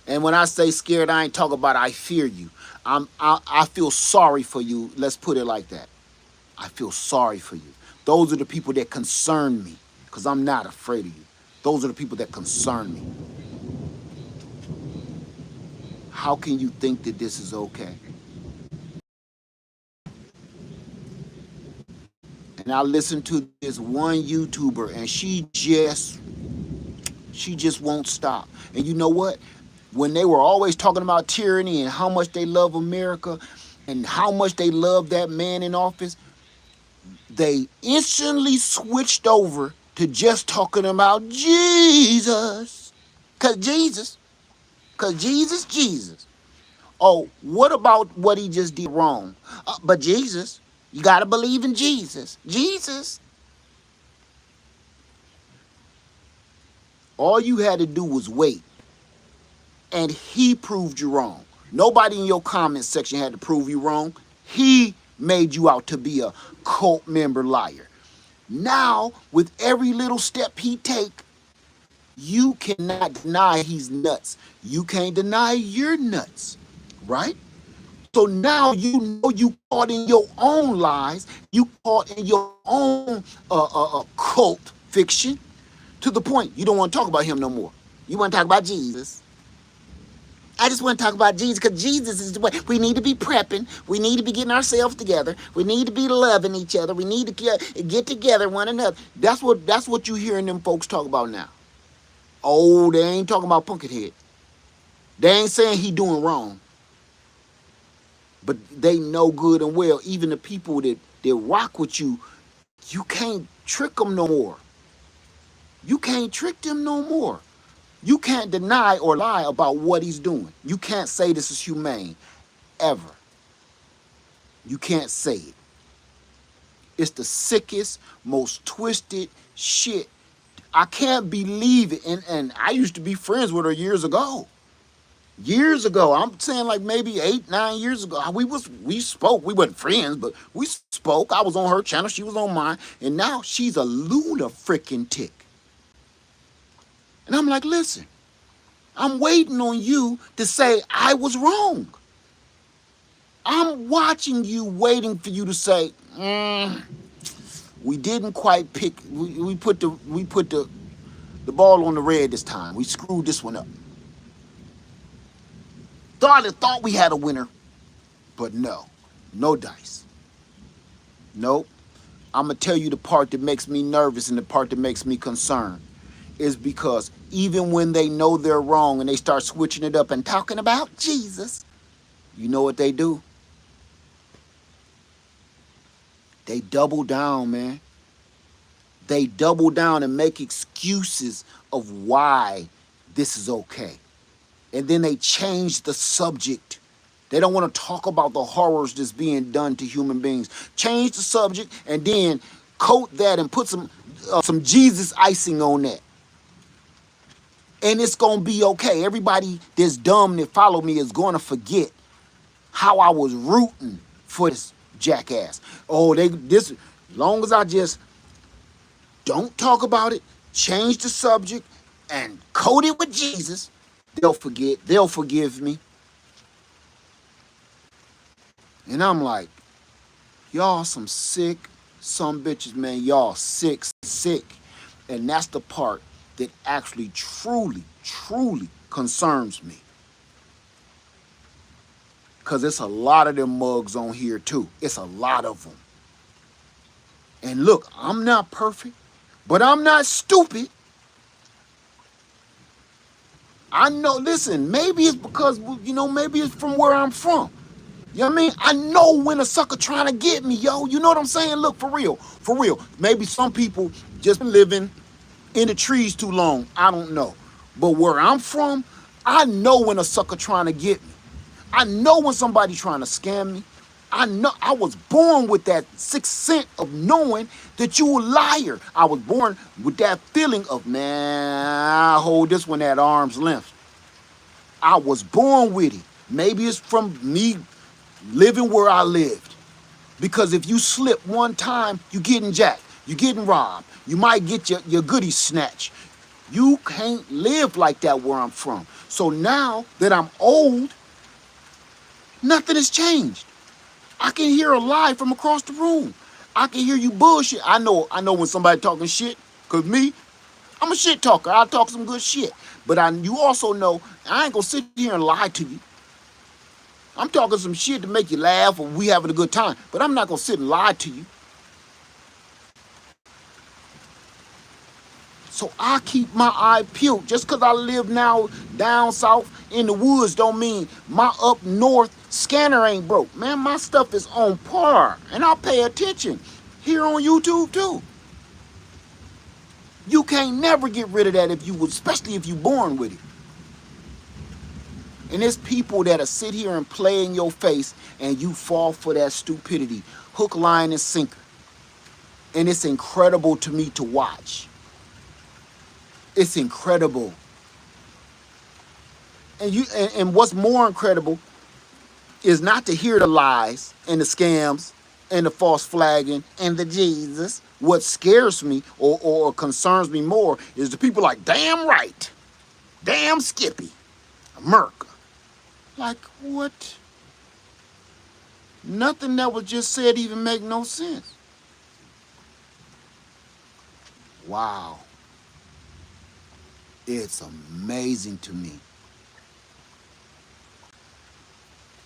S1: And when I say scared, I ain't talking about I fear you. I feel sorry for you. Let's put it like that. I feel sorry for you. Those are the people that concern me because I'm not afraid of you. Those are the people that concern me. How can you think that this is okay? And I listened to this one YouTuber and she just won't stop. And you know what? when they were always talking about tyranny and how much they love America and how much they love that man in office, they instantly switched over to just talking about Jesus. Jesus. Oh, what about what he just did wrong? But Jesus, you got to believe in Jesus. Jesus. All you had to do was wait, and he proved you wrong. Nobody in your comment section had to prove you wrong. He made you out to be a cult member liar. Now, with every little step he take, you cannot deny he's nuts. You can't deny you're nuts, right? So now you know you caught in your own lies. You caught in your own cult fiction to the point you don't want to talk about him no more. You want to talk about Jesus. I just want to talk about Jesus because Jesus is the way. We need to be prepping. We need to be getting ourselves together. We need to be loving each other. We need to get together one another. That's what you hearing them folks talk about now. Oh, they ain't talking about Punkethead. They ain't saying he doing wrong. But they know good and well, even the people that rock with you, you can't trick them no more. You can't trick them no more. You can't deny or lie about what he's doing. You can't say this is humane, ever. You can't say it. It's the sickest, most twisted shit. I can't believe it. And I used to be friends with her years ago. Years ago, I'm saying like maybe 8, 9 years ago, we spoke. We weren't friends, but we spoke. I was on her channel, she was on mine, and now she's a lunar freaking tick. And I'm like, listen, I'm waiting on you to say I was wrong. I'm watching you, waiting for you to say, we didn't quite pick. We put the ball on the red this time. We screwed this one up. Thought we had a winner, but no dice. Nope. I'm gonna tell you the part that makes me nervous and the part that makes me concerned is because even when they know they're wrong and they start switching it up and talking about Jesus, you know what they do? They double down, man. They double down and make excuses of why this is okay. And then they change the subject. They don't want to talk about the horrors that's being done to human beings. Change the subject and then coat that and put some Jesus icing on that. And it's going to be okay. Everybody that's dumb that follow me is going to forget how I was rooting for this jackass. Oh, as long as I just don't talk about it, change the subject, and coat it with Jesus, they'll forget. They'll forgive me. And I'm like, y'all some sick some bitches, man. Y'all sick. And that's the part that actually truly concerns me. Because it's a lot of them mugs on here too. It's a lot of them. And look, I'm not perfect, but I'm not stupid. I know, listen, maybe it's because, maybe it's from where I'm from. You know what I mean? I know when a sucker trying to get me, yo. You know what I'm saying? Look, for real. Maybe some people just been living in the trees too long. I don't know. But where I'm from, I know when a sucker trying to get me. I know when somebody trying to scam me. I know I was born with that sixth sense of knowing that you a liar. I was born with that feeling of, man, I hold this one at arm's length. I was born with it. Maybe it's from me living where I lived. Because if you slip one time, you getting jacked. You getting robbed. You might get your goodies snatched. You can't live like that where I'm from. So now that I'm old, nothing has changed. I can hear a lie from across the room. I can hear you bullshit. I know when somebody talking shit. Cause me, I'm a shit talker. I'll talk some good shit. But you also know I ain't gonna sit here and lie to you. I'm talking some shit to make you laugh or we having a good time. But I'm not gonna sit and lie to you. So I keep my eye peeled. Just because I live now down south in the woods don't mean my up north scanner ain't broke. Man, my stuff is on par. And I pay attention here on YouTube too. You can't never get rid of that if you would, especially if you're born with it. And there's people that'll sit here and play in your face and you fall for that stupidity. Hook, line, and sinker. And it's incredible to me to watch. It's incredible. And what's more incredible is not to hear the lies and the scams and the false flagging and the Jesus. What scares me or concerns me more is the people like, damn right, damn Skippy, America. Like, what? Nothing that was just said even make no sense. Wow. It's amazing to me.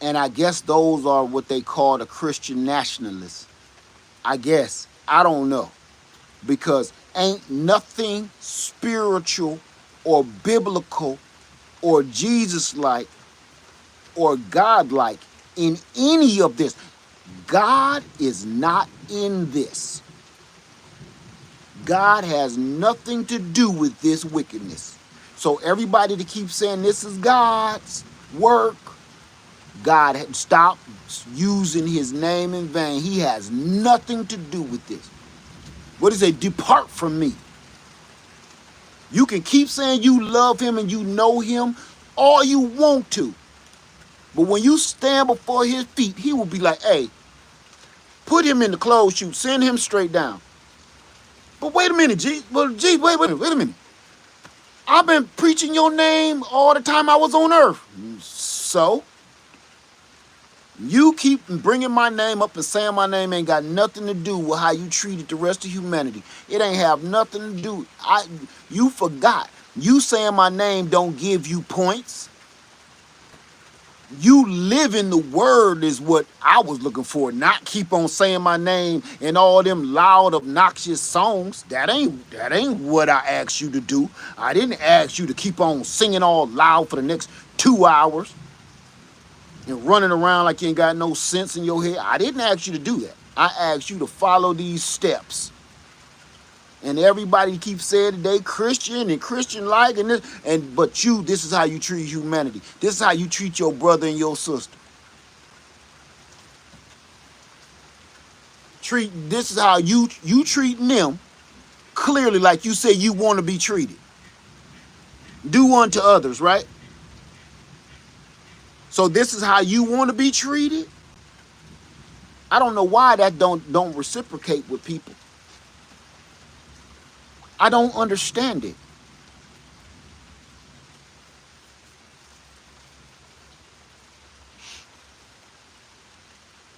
S1: And I guess those are what they call the Christian nationalists. I guess. I don't know. Because ain't nothing spiritual or biblical or Jesus-like or God-like in any of this. God is not in this. God has nothing to do with this wickedness. So everybody that keeps saying this is God's work, God had stopped using his name in vain. He has nothing to do with this. What is it? Depart from me. You can keep saying you love him and you know him all you want to. But when you stand before his feet, he will be like, hey, put him in the closed chute. Send him straight down. But wait a minute, G. Well, G, wait a minute. I've been preaching your name all the time I was on earth. So? You keep bringing my name up and saying my name ain't got nothing to do with how you treated the rest of humanity. It ain't have nothing to do. You forgot. You saying my name don't give you points. You live in the word is what I was looking for. Not keep on saying my name in all them loud, obnoxious songs. That ain't what I asked you to do. I didn't ask you to keep on singing all loud for the next 2 hours and running around like you ain't got no sense in your head. I didn't ask you to do that. I asked you to follow these steps. And everybody keeps saying they Christian and Christian-like and this, but this is how you treat humanity. This is how you treat your brother and your sister. This is how you treating them clearly like you say you want to be treated. Do unto others, right? So this is how you want to be treated? I don't know why that don't reciprocate with people. I don't understand it.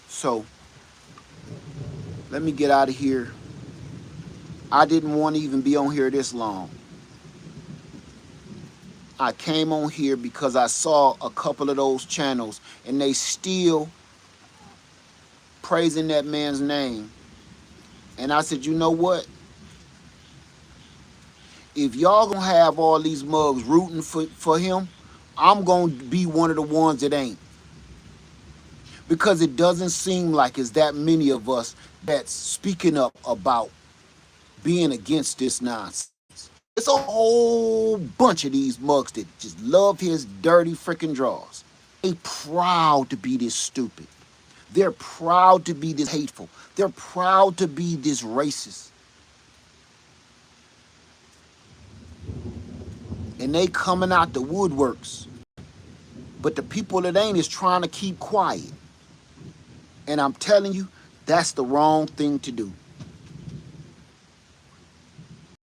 S1: So, let me get out of here. I didn't want to even be on here this long. I came on here because I saw a couple of those channels and they still praising that man's name. And I said, you know what? If y'all gonna have all these mugs rooting for him, I'm gonna be one of the ones that ain't. Because it doesn't seem like it's that many of us that's speaking up about being against this nonsense. It's a whole bunch of these mugs that just love his dirty freaking drawers. They proud to be this stupid. They're proud to be this hateful. They're proud to be this racist. And they coming out the woodworks. But the people that ain't is trying to keep quiet. And I'm telling you, that's the wrong thing to do.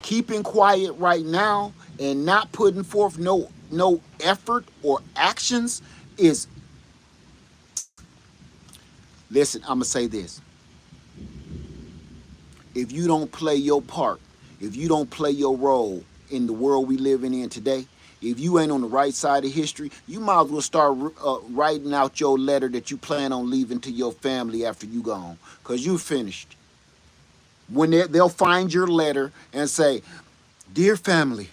S1: Keeping quiet right now and not putting forth no effort or actions is... Listen, I'm going to say this. If you don't play your part, if you don't play your role in the world we living in today, if you ain't on the right side of history, you might as well start writing out your letter that you plan on leaving to your family after you gone, because you finished. When they'll find your letter and say, Dear family,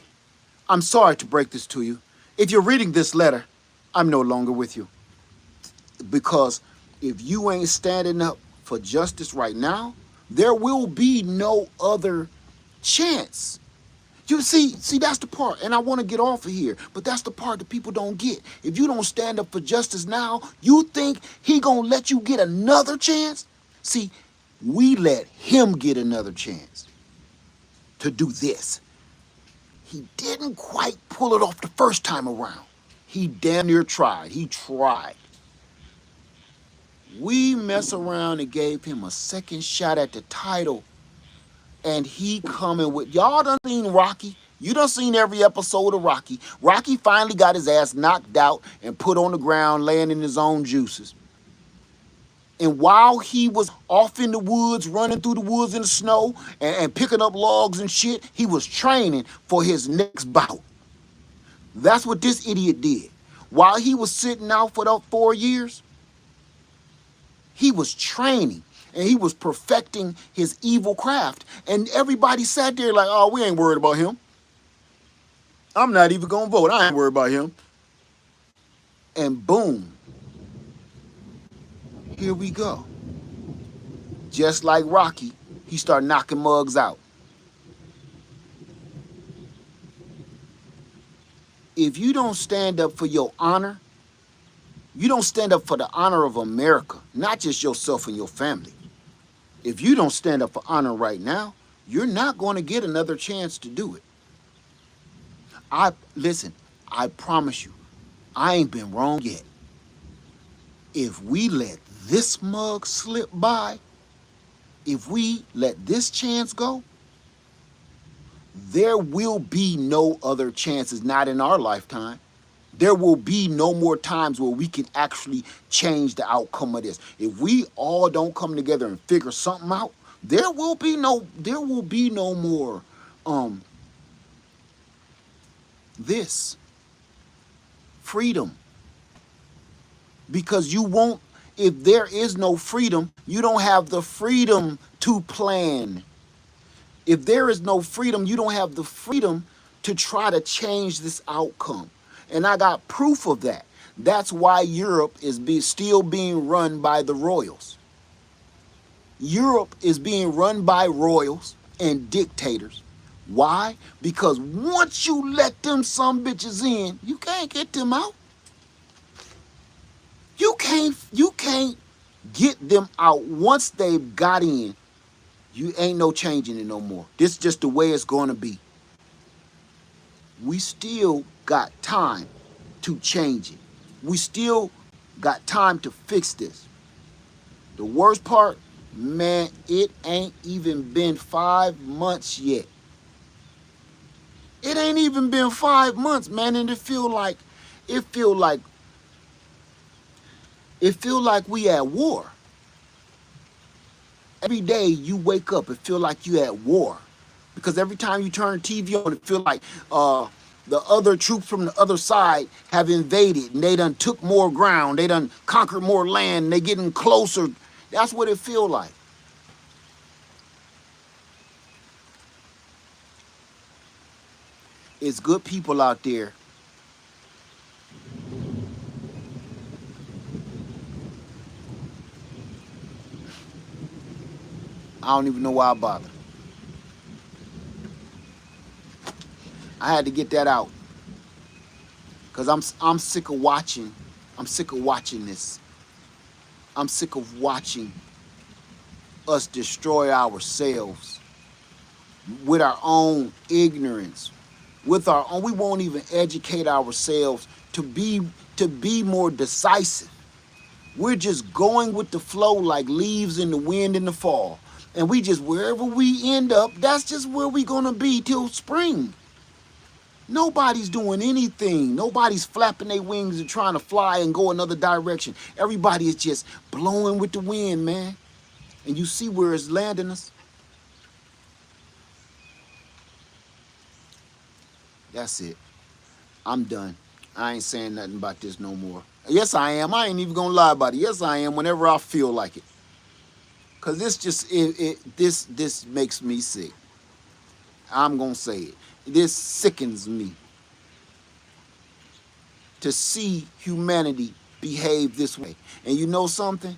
S1: I'm sorry to break this to you. If you're reading this letter, I'm no longer with you. Because if you ain't standing up for justice right now, there will be no other chance. You see, that's the part, and I want to get off of here, but that's the part that people don't get. If you don't stand up for justice now, you think he gonna let you get another chance? See, we let him get another chance to do this. He didn't quite pull it off the first time around. He damn near tried. He tried. We mess around and gave him a second shot at the title, and he coming with y'all done seen Rocky. You done seen every episode of Rocky. Rocky finally got his ass knocked out and put on the ground, laying in his own juices. And while he was off in the woods, running through the woods in the snow and picking up logs and shit, he was training for his next bout. That's what this idiot did. While he was sitting out for the 4 years, he was training and he was perfecting his evil craft. And everybody sat there like, oh, we ain't worried about him. I'm not even gonna vote. I ain't worried about him. And boom, here we go. Just like Rocky, he started knocking mugs out. If you don't stand up for your honor, you don't stand up for the honor of America, not just yourself and your family. If you don't stand up for honor right now, you're not going to get another chance to do it. Listen, I promise you, I ain't been wrong yet. If we let this mug slip by, if we let this chance go, there will be no other chances, not in our lifetime. There will be no more times where we can actually change the outcome of this. If we all don't come together and figure something out, there will be no more this freedom. Because you won't, if there is no freedom, you don't have the freedom to plan. If there is no freedom, you don't have the freedom to try to change this outcome. And I got proof of that. That's why Europe is still being run by the royals. Europe is being run by royals and dictators. Why? Because once you let them some bitches in, you can't get them out. You can't get them out. Once they've got in, you ain't no changing it no more. This is just the way it's going to be. We still got time to change it. We still got time to fix this. The worst part, man, it ain't even been 5 months yet. It ain't even been 5 months, man, and it feel like we at war. Every day you wake up, it feel like you at war. Because every time you turn TV on, it feel like the other troops from the other side have invaded and they done took more ground, they done conquered more land, they getting closer. That's what it feel like. It's good people out there. I don't even know why I bothered. I had to get that out. Cause I'm sick of watching. I'm sick of watching this. I'm sick of watching us destroy ourselves with our own ignorance. With our own, we won't even educate ourselves to be more decisive. We're just going with the flow like leaves in the wind in the fall. And we just, wherever we end up, that's just where we're gonna be till spring. Nobody's doing anything. Nobody's flapping their wings and trying to fly and go another direction. Everybody is just blowing with the wind, man. And you see where it's landing us. That's it. I'm done. I ain't saying nothing about this no more. Yes, I am. I ain't even gonna lie about it. Yes, I am whenever I feel like it. Cause this just this makes me sick. I'm going to say it. This sickens me to see humanity behave this way. And you know something?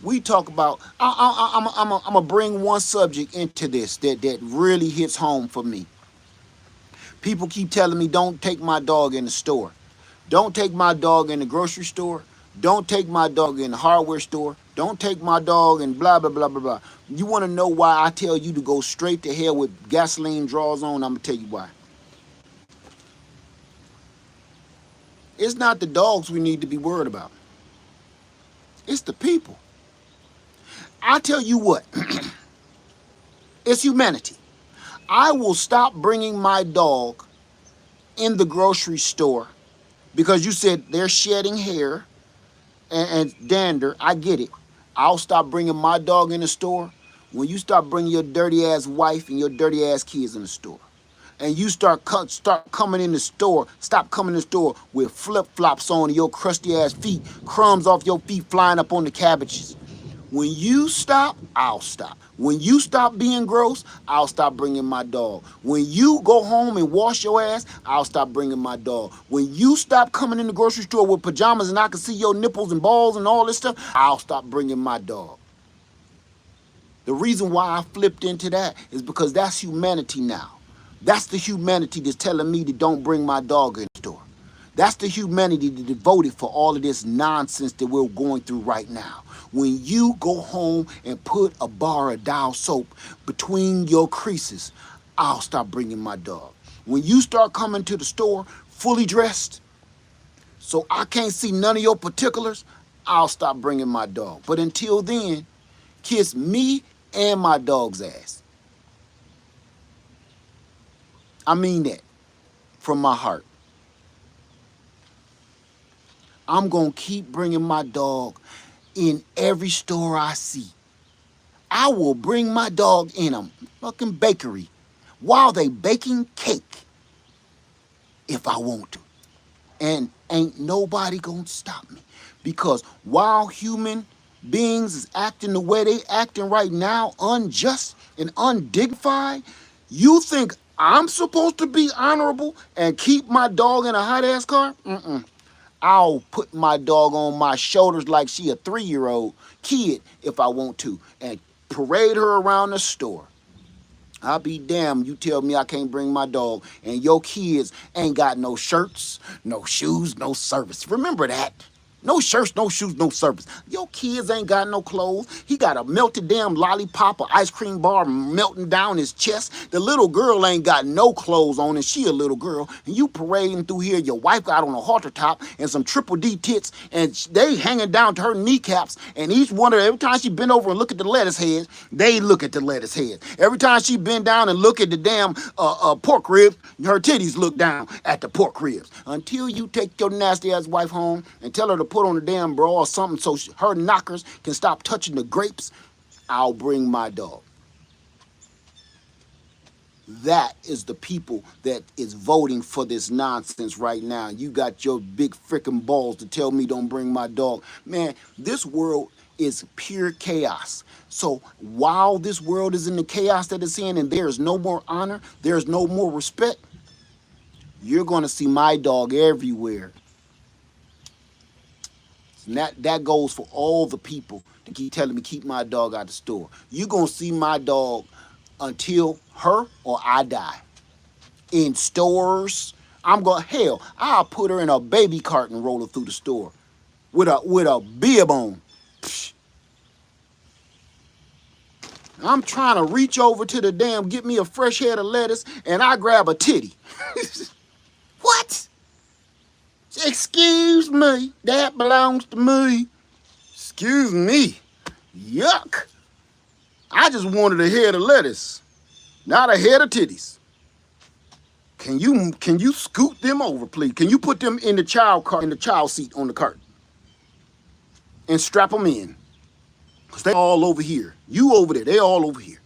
S1: We talk about, I'm going to bring one subject into this that really hits home for me. People keep telling me, don't take my dog in the store. Don't take my dog in the grocery store. Don't take my dog in the hardware store. Don't take my dog and blah, blah, blah, blah, blah. You want to know why I tell you to go straight to hell with gasoline draws on? I'm going to tell you why. It's not the dogs we need to be worried about. It's the people. I tell you what, it's humanity. I will stop bringing my dog in the grocery store because you said they're shedding hair and dander. I get it. I'll stop bringing my dog in the store when you start bringing your dirty ass wife and your dirty ass kids in the store. And you start coming in the store, stop coming in the store with flip-flops on your crusty ass feet, crumbs off your feet flying up on the cabbages. When you stop, I'll stop. When you stop being gross, I'll stop bringing my dog. When you go home and wash your ass, I'll stop bringing my dog. When you stop coming in the grocery store with pajamas and I can see your nipples and balls and all this stuff, I'll stop bringing my dog. The reason why I flipped into that is because that's humanity now. That's the humanity that's telling me to don't bring my dog in the store. That's the humanity that devoted for all of this nonsense that we're going through right now. When you go home and put a bar of Dial soap between your creases, I'll stop bringing my dog. When you start coming to the store fully dressed, so I can't see none of your particulars, I'll stop bringing my dog. But until then, kiss me and my dog's ass. I mean that from my heart. I'm going to keep bringing my dog in every store I see. I will bring my dog in a fucking bakery while they baking cake if I want to. And ain't nobody going to stop me. Because while human beings is acting the way they acting right now, unjust and undignified, you think I'm supposed to be honorable and keep my dog in a hot-ass car? Mm-mm. I'll put my dog on my shoulders like she a 3-year-old kid if I want to and parade her around the store. I'll be damned, you tell me I can't bring my dog and your kids ain't got no shirts, no shoes, no service. Remember that. No shirts, no shoes, no service. Your kids ain't got no clothes. He got a melted damn lollipop or ice cream bar melting down his chest. The little girl ain't got no clothes on and she a little girl. And you parading through here, your wife got on a halter top and some triple D tits and they hanging down to her kneecaps. And each one of them, every time she bend over and look at the lettuce head, they look at the lettuce head. Every time she bend down and look at the damn pork ribs, her titties look down at the pork ribs. Until you take your nasty ass wife home and tell her to put on a damn bra or something so her knockers can stop touching the grapes, I'll bring my dog. That is the people that is voting for this nonsense right now. You got your big freaking balls to tell me don't bring my dog. Man, this world is pure chaos. So while this world is in the chaos that it's in and there is no more honor, there's no more respect, you're going to see my dog everywhere. And that goes for all the people that keep telling me keep my dog out of the store. You're going to see my dog until her or I die. In stores, hell, I'll put her in a baby cart and roll her through the store with a bib on. Psh. I'm trying to reach over to the damn, get me a fresh head of lettuce, and I grab a titty. What? Excuse me, that belongs to me. Excuse me. Yuck. I just wanted a head of lettuce, not a head of titties. Can you scoot them over, please? Can you put them in the child seat on the cart and strap them in? Because they all over here. You over there, they all over here.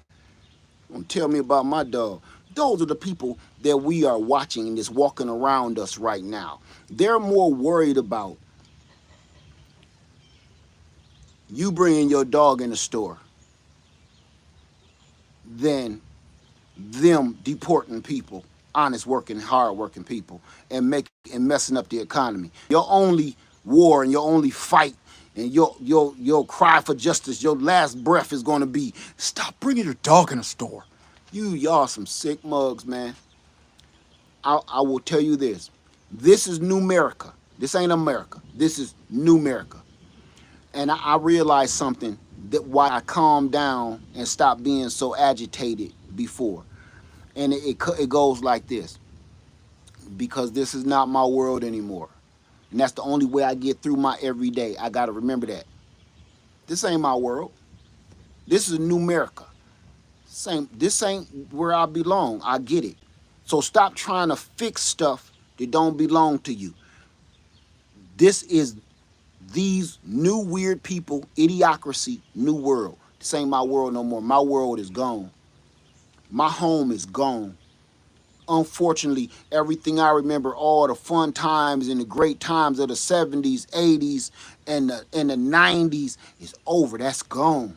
S1: Don't tell me about my dog. Those are the people that we are watching and that's walking around us right now. They're more worried about you bringing your dog in the store than them deporting people, honest working, hard working people, and messing up the economy. Your only war and your only fight and your cry for justice, your last breath is going to be stop bringing your dog in the store. Y'all some sick mugs, man. I will tell you this. This is New America. This ain't America. This is New America. And I realized something that why I calmed down and stopped being so agitated before. And it goes like this. Because this is not my world anymore. And that's the only way I get through my everyday. I got to remember that. This ain't my world. This is New America. This ain't where I belong. I get it. So stop trying to fix stuff that don't belong to you. This is these new weird people, idiocracy, new world. This ain't my world no more. My world is gone. My home is gone. Unfortunately, everything I remember, all the fun times and the great times of the 70s, 80s, and the 90s is over. That's gone.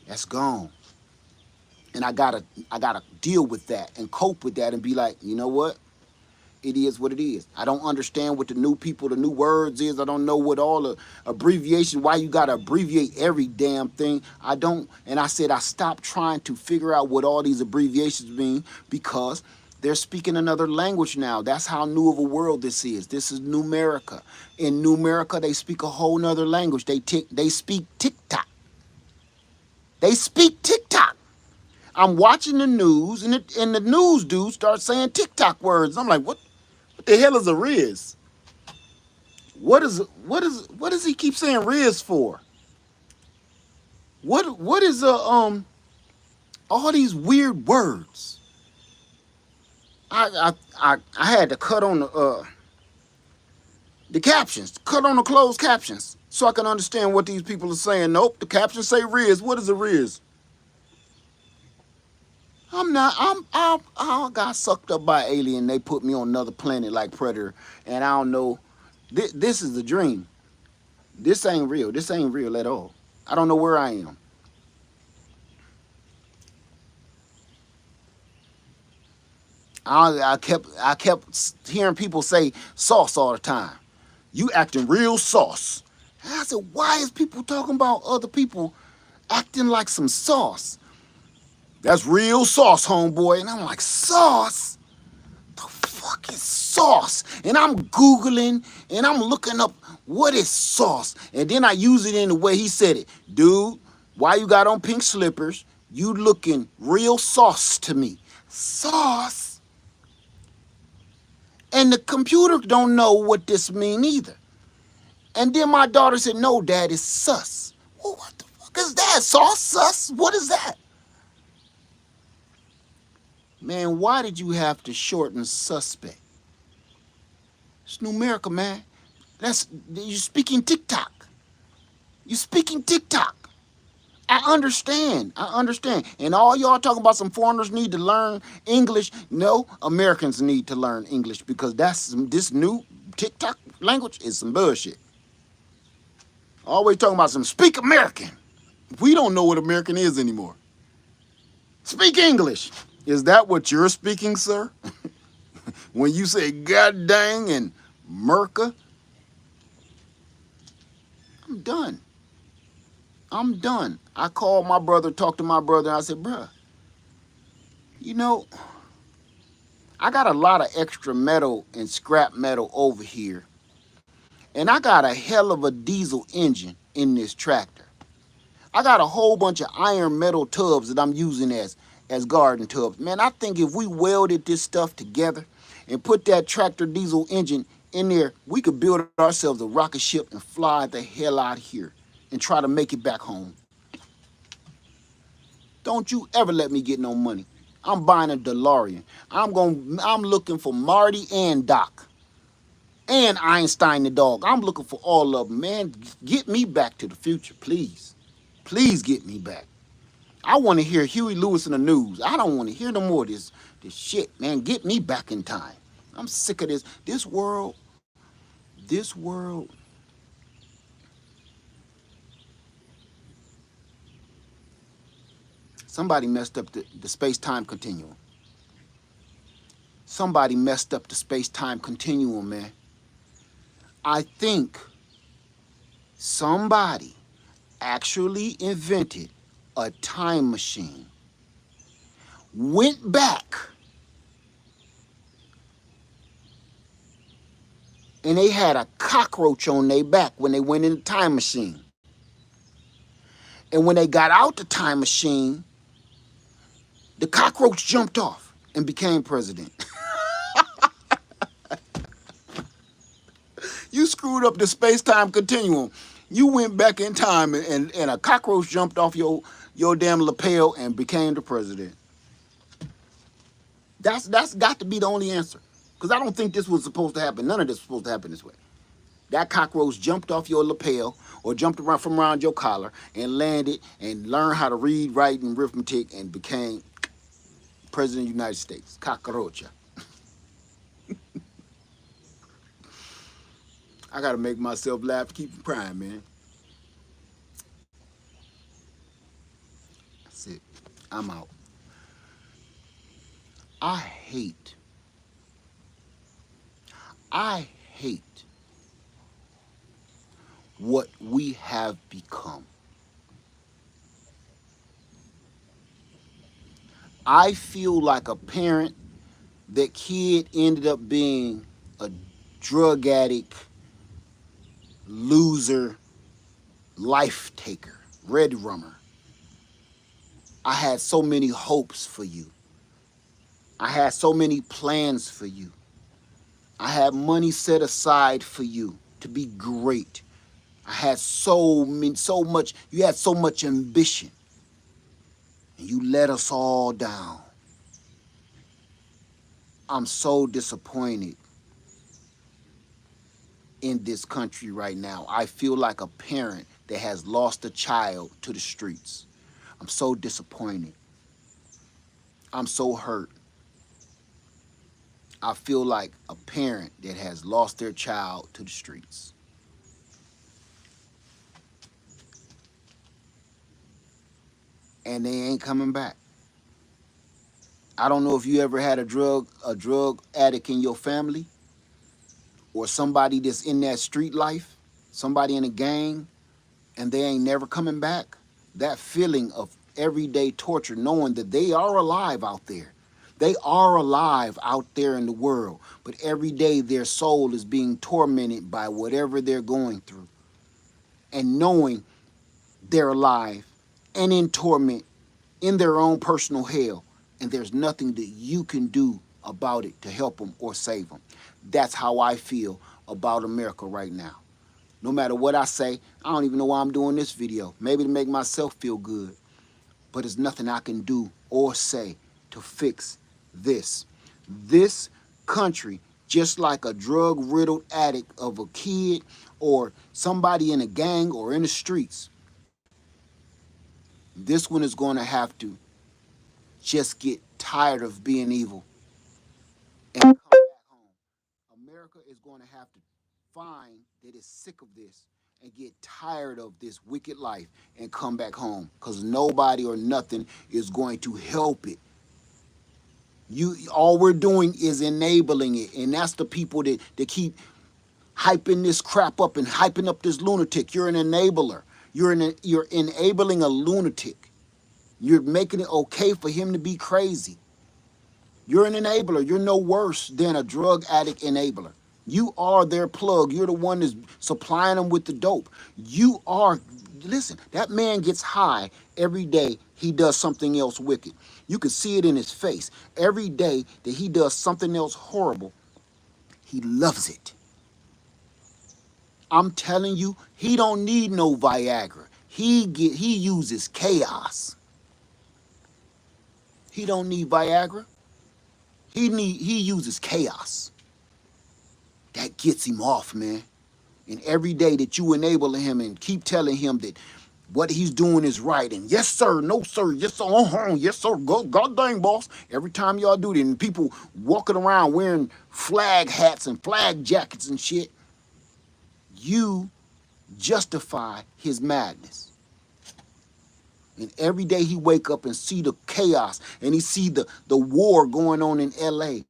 S1: That's gone. And I gotta deal with that and cope with that and be like, you know what? It is what it is. I don't understand what the new people, the new words is. I don't know what all the abbreviation, why you gotta abbreviate every damn thing. I don't, and I said I stopped trying to figure out what all these abbreviations mean because they're speaking another language now. That's how new of a world this is. This is New America. In New America, they speak a whole nother language. They speak TikTok. They speak TikTok. I'm watching the news, and the news dude starts saying TikTok words. I'm like, what the hell is a Riz? What does he keep saying Riz for? What is all these weird words? I had to cut on the captions, cut on the closed captions, so I can understand what these people are saying. Nope, the captions say Riz. What is a Riz? I'm not. I got sucked up by alien. They put me on another planet like Predator, and I don't know. This is a dream. This ain't real. This ain't real at all. I don't know where I am. I kept hearing people say sauce all the time. You acting real sauce. And I said, why is people talking about other people acting like some sauce? That's real sauce, homeboy. And I'm like, sauce? The fuck is sauce? And I'm Googling and I'm looking up what is sauce. And then I use it in the way he said it. Dude, why you got on pink slippers? You looking real sauce to me. Sauce? And the computer don't know what this mean either. And then my daughter said, no, Dad, it's sus. Well, what the fuck is that? Sauce? Sus? What is that? Man, why did you have to shorten suspect? It's numerical, man. You're speaking TikTok. You're speaking TikTok. I understand. I understand. And all y'all talking about some foreigners need to learn English. No, Americans need to learn English because this new TikTok language is some bullshit. Always talking about some speak American. We don't know what American is anymore. Speak English. Is that what you're speaking, sir? When you say God dang and Merca, I'm done. I'm done. I called my brother, talked to my brother, and I said, bruh, you know, I got a lot of extra metal and scrap metal over here, and I got a hell of a diesel engine in this tractor. I got a whole bunch of iron metal tubs that I'm using as garden tubs. Man, I think if we welded this stuff together and put that tractor diesel engine in there, we could build ourselves a rocket ship and fly the hell out of here and try to make it back home. Don't you ever let me get no money. I'm buying a DeLorean. I'm looking for Marty and Doc and Einstein the dog. I'm looking for all of them, man. Get me back to the future, please. Please get me back. I want to hear Huey Lewis in the news. I don't want to hear no more of this shit, man. Get me back in time. I'm sick of this. This world, Somebody messed up the space-time continuum. Somebody messed up the space-time continuum, man. I think somebody actually invented a time machine, went back, and they had a cockroach on their back when they went in the time machine. And when they got out the time machine, the cockroach jumped off and became president. You screwed up the space-time continuum. You went back in time and a cockroach jumped off your damn lapel and became the president. That's got to be the only answer. Because I don't think this was supposed to happen. None of this was supposed to happen this way. That cockroach jumped off your lapel or jumped around from around your collar and landed and learned how to read, write, and arithmetic and became president of the United States. Cockroach. I got to make myself laugh to keep from crying, man. That's it. I'm out. I hate what we have become. I feel like a parent, that kid ended up being a drug addict, loser, life taker, red rummer. I had so many hopes for you. I had so many plans for you. I had money set aside for you to be great. I had so much, you had so much ambition. And you let us all down. I'm so disappointed in this country right now. I feel like a parent that has lost a child to the streets. I'm so disappointed. I'm so hurt. I feel like a parent that has lost their child to the streets. And they ain't coming back. I don't know if you ever had a drug addict in your family, or somebody that's in that street life, somebody in a gang, and they ain't never coming back. That feeling of everyday torture, knowing that they are alive out there. They are alive out there in the world, but every day their soul is being tormented by whatever they're going through. And knowing they're alive and in torment, in their own personal hell, and there's nothing that you can do about it to help them or save them. That's how I feel about America right now. No matter what I say, I don't even know why I'm doing this video. Maybe to make myself feel good. But there's nothing I can do or say to fix this. This country, just like a drug-riddled addict of a kid or somebody in a gang or in the streets, this one is going to have to just get tired of being evil and come back home. America is going to have to find that it's sick of this and get tired of this wicked life and come back home, because nobody or nothing is going to help it. All we're doing is enabling it, and that's the people that keep hyping this crap up and hyping up this lunatic. You're an enabler. You're enabling a lunatic. You're making it okay for him to be crazy. You're an enabler. You're no worse than a drug addict enabler. You are their plug. You're the one that's supplying them with the dope. You are, listen, that man gets high every day he does something else wicked. You can see it in his face. Every day that he does something else horrible, he loves it. I'm telling you, he don't need no Viagra. He uses chaos. He don't need Viagra. He uses chaos. That gets him off, man. And every day that you enable him and keep telling him that what he's doing is right, and yes sir, no sir, yes sir, yes sir, god dang boss. Every time y'all do that, and people walking around wearing flag hats and flag jackets and shit, you justify his madness. And every day he wake up and see the chaos and he see the war going on in LA.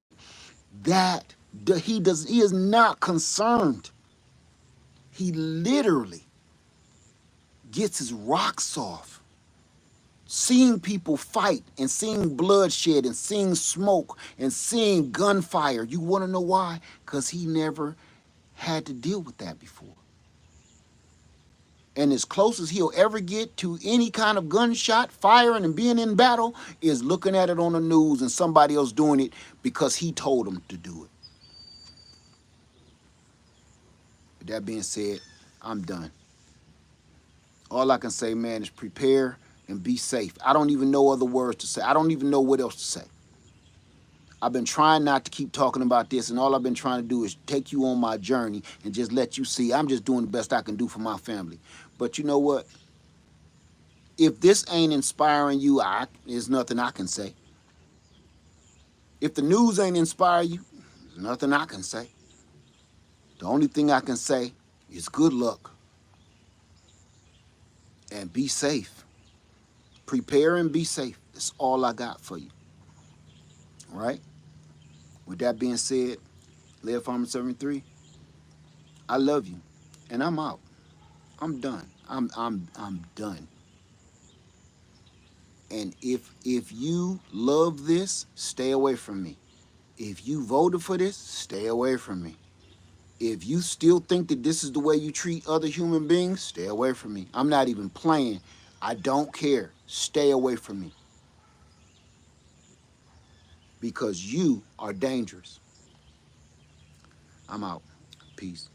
S1: That he is not concerned. He literally gets his rocks off. Seeing people fight and seeing bloodshed and seeing smoke and seeing gunfire. You want to know why? Because he never had to deal with that before. And as close as he'll ever get to any kind of gunshot, firing, and being in battle is looking at it on the news and somebody else doing it because he told him to do it. With that being said, I'm done. All I can say, man, is prepare and be safe. I don't even know other words to say. I don't even know what else to say. I've been trying not to keep talking about this, and all I've been trying to do is take you on my journey and just let you see I'm just doing the best I can do for my family. But you know what? If this ain't inspiring you, there's nothing I can say. If the news ain't inspire you, there's nothing I can say. The only thing I can say is good luck and be safe. Prepare and be safe. That's all I got for you. All right? With that being said, Live Farmer 73, I love you. And I'm out. I'm done. I'm done. And if you love this, stay away from me. If you voted for this, stay away from me. If you still think that this is the way you treat other human beings, stay away from me. I'm not even playing. I don't care. Stay away from me. Because you are dangerous. I'm out. Peace.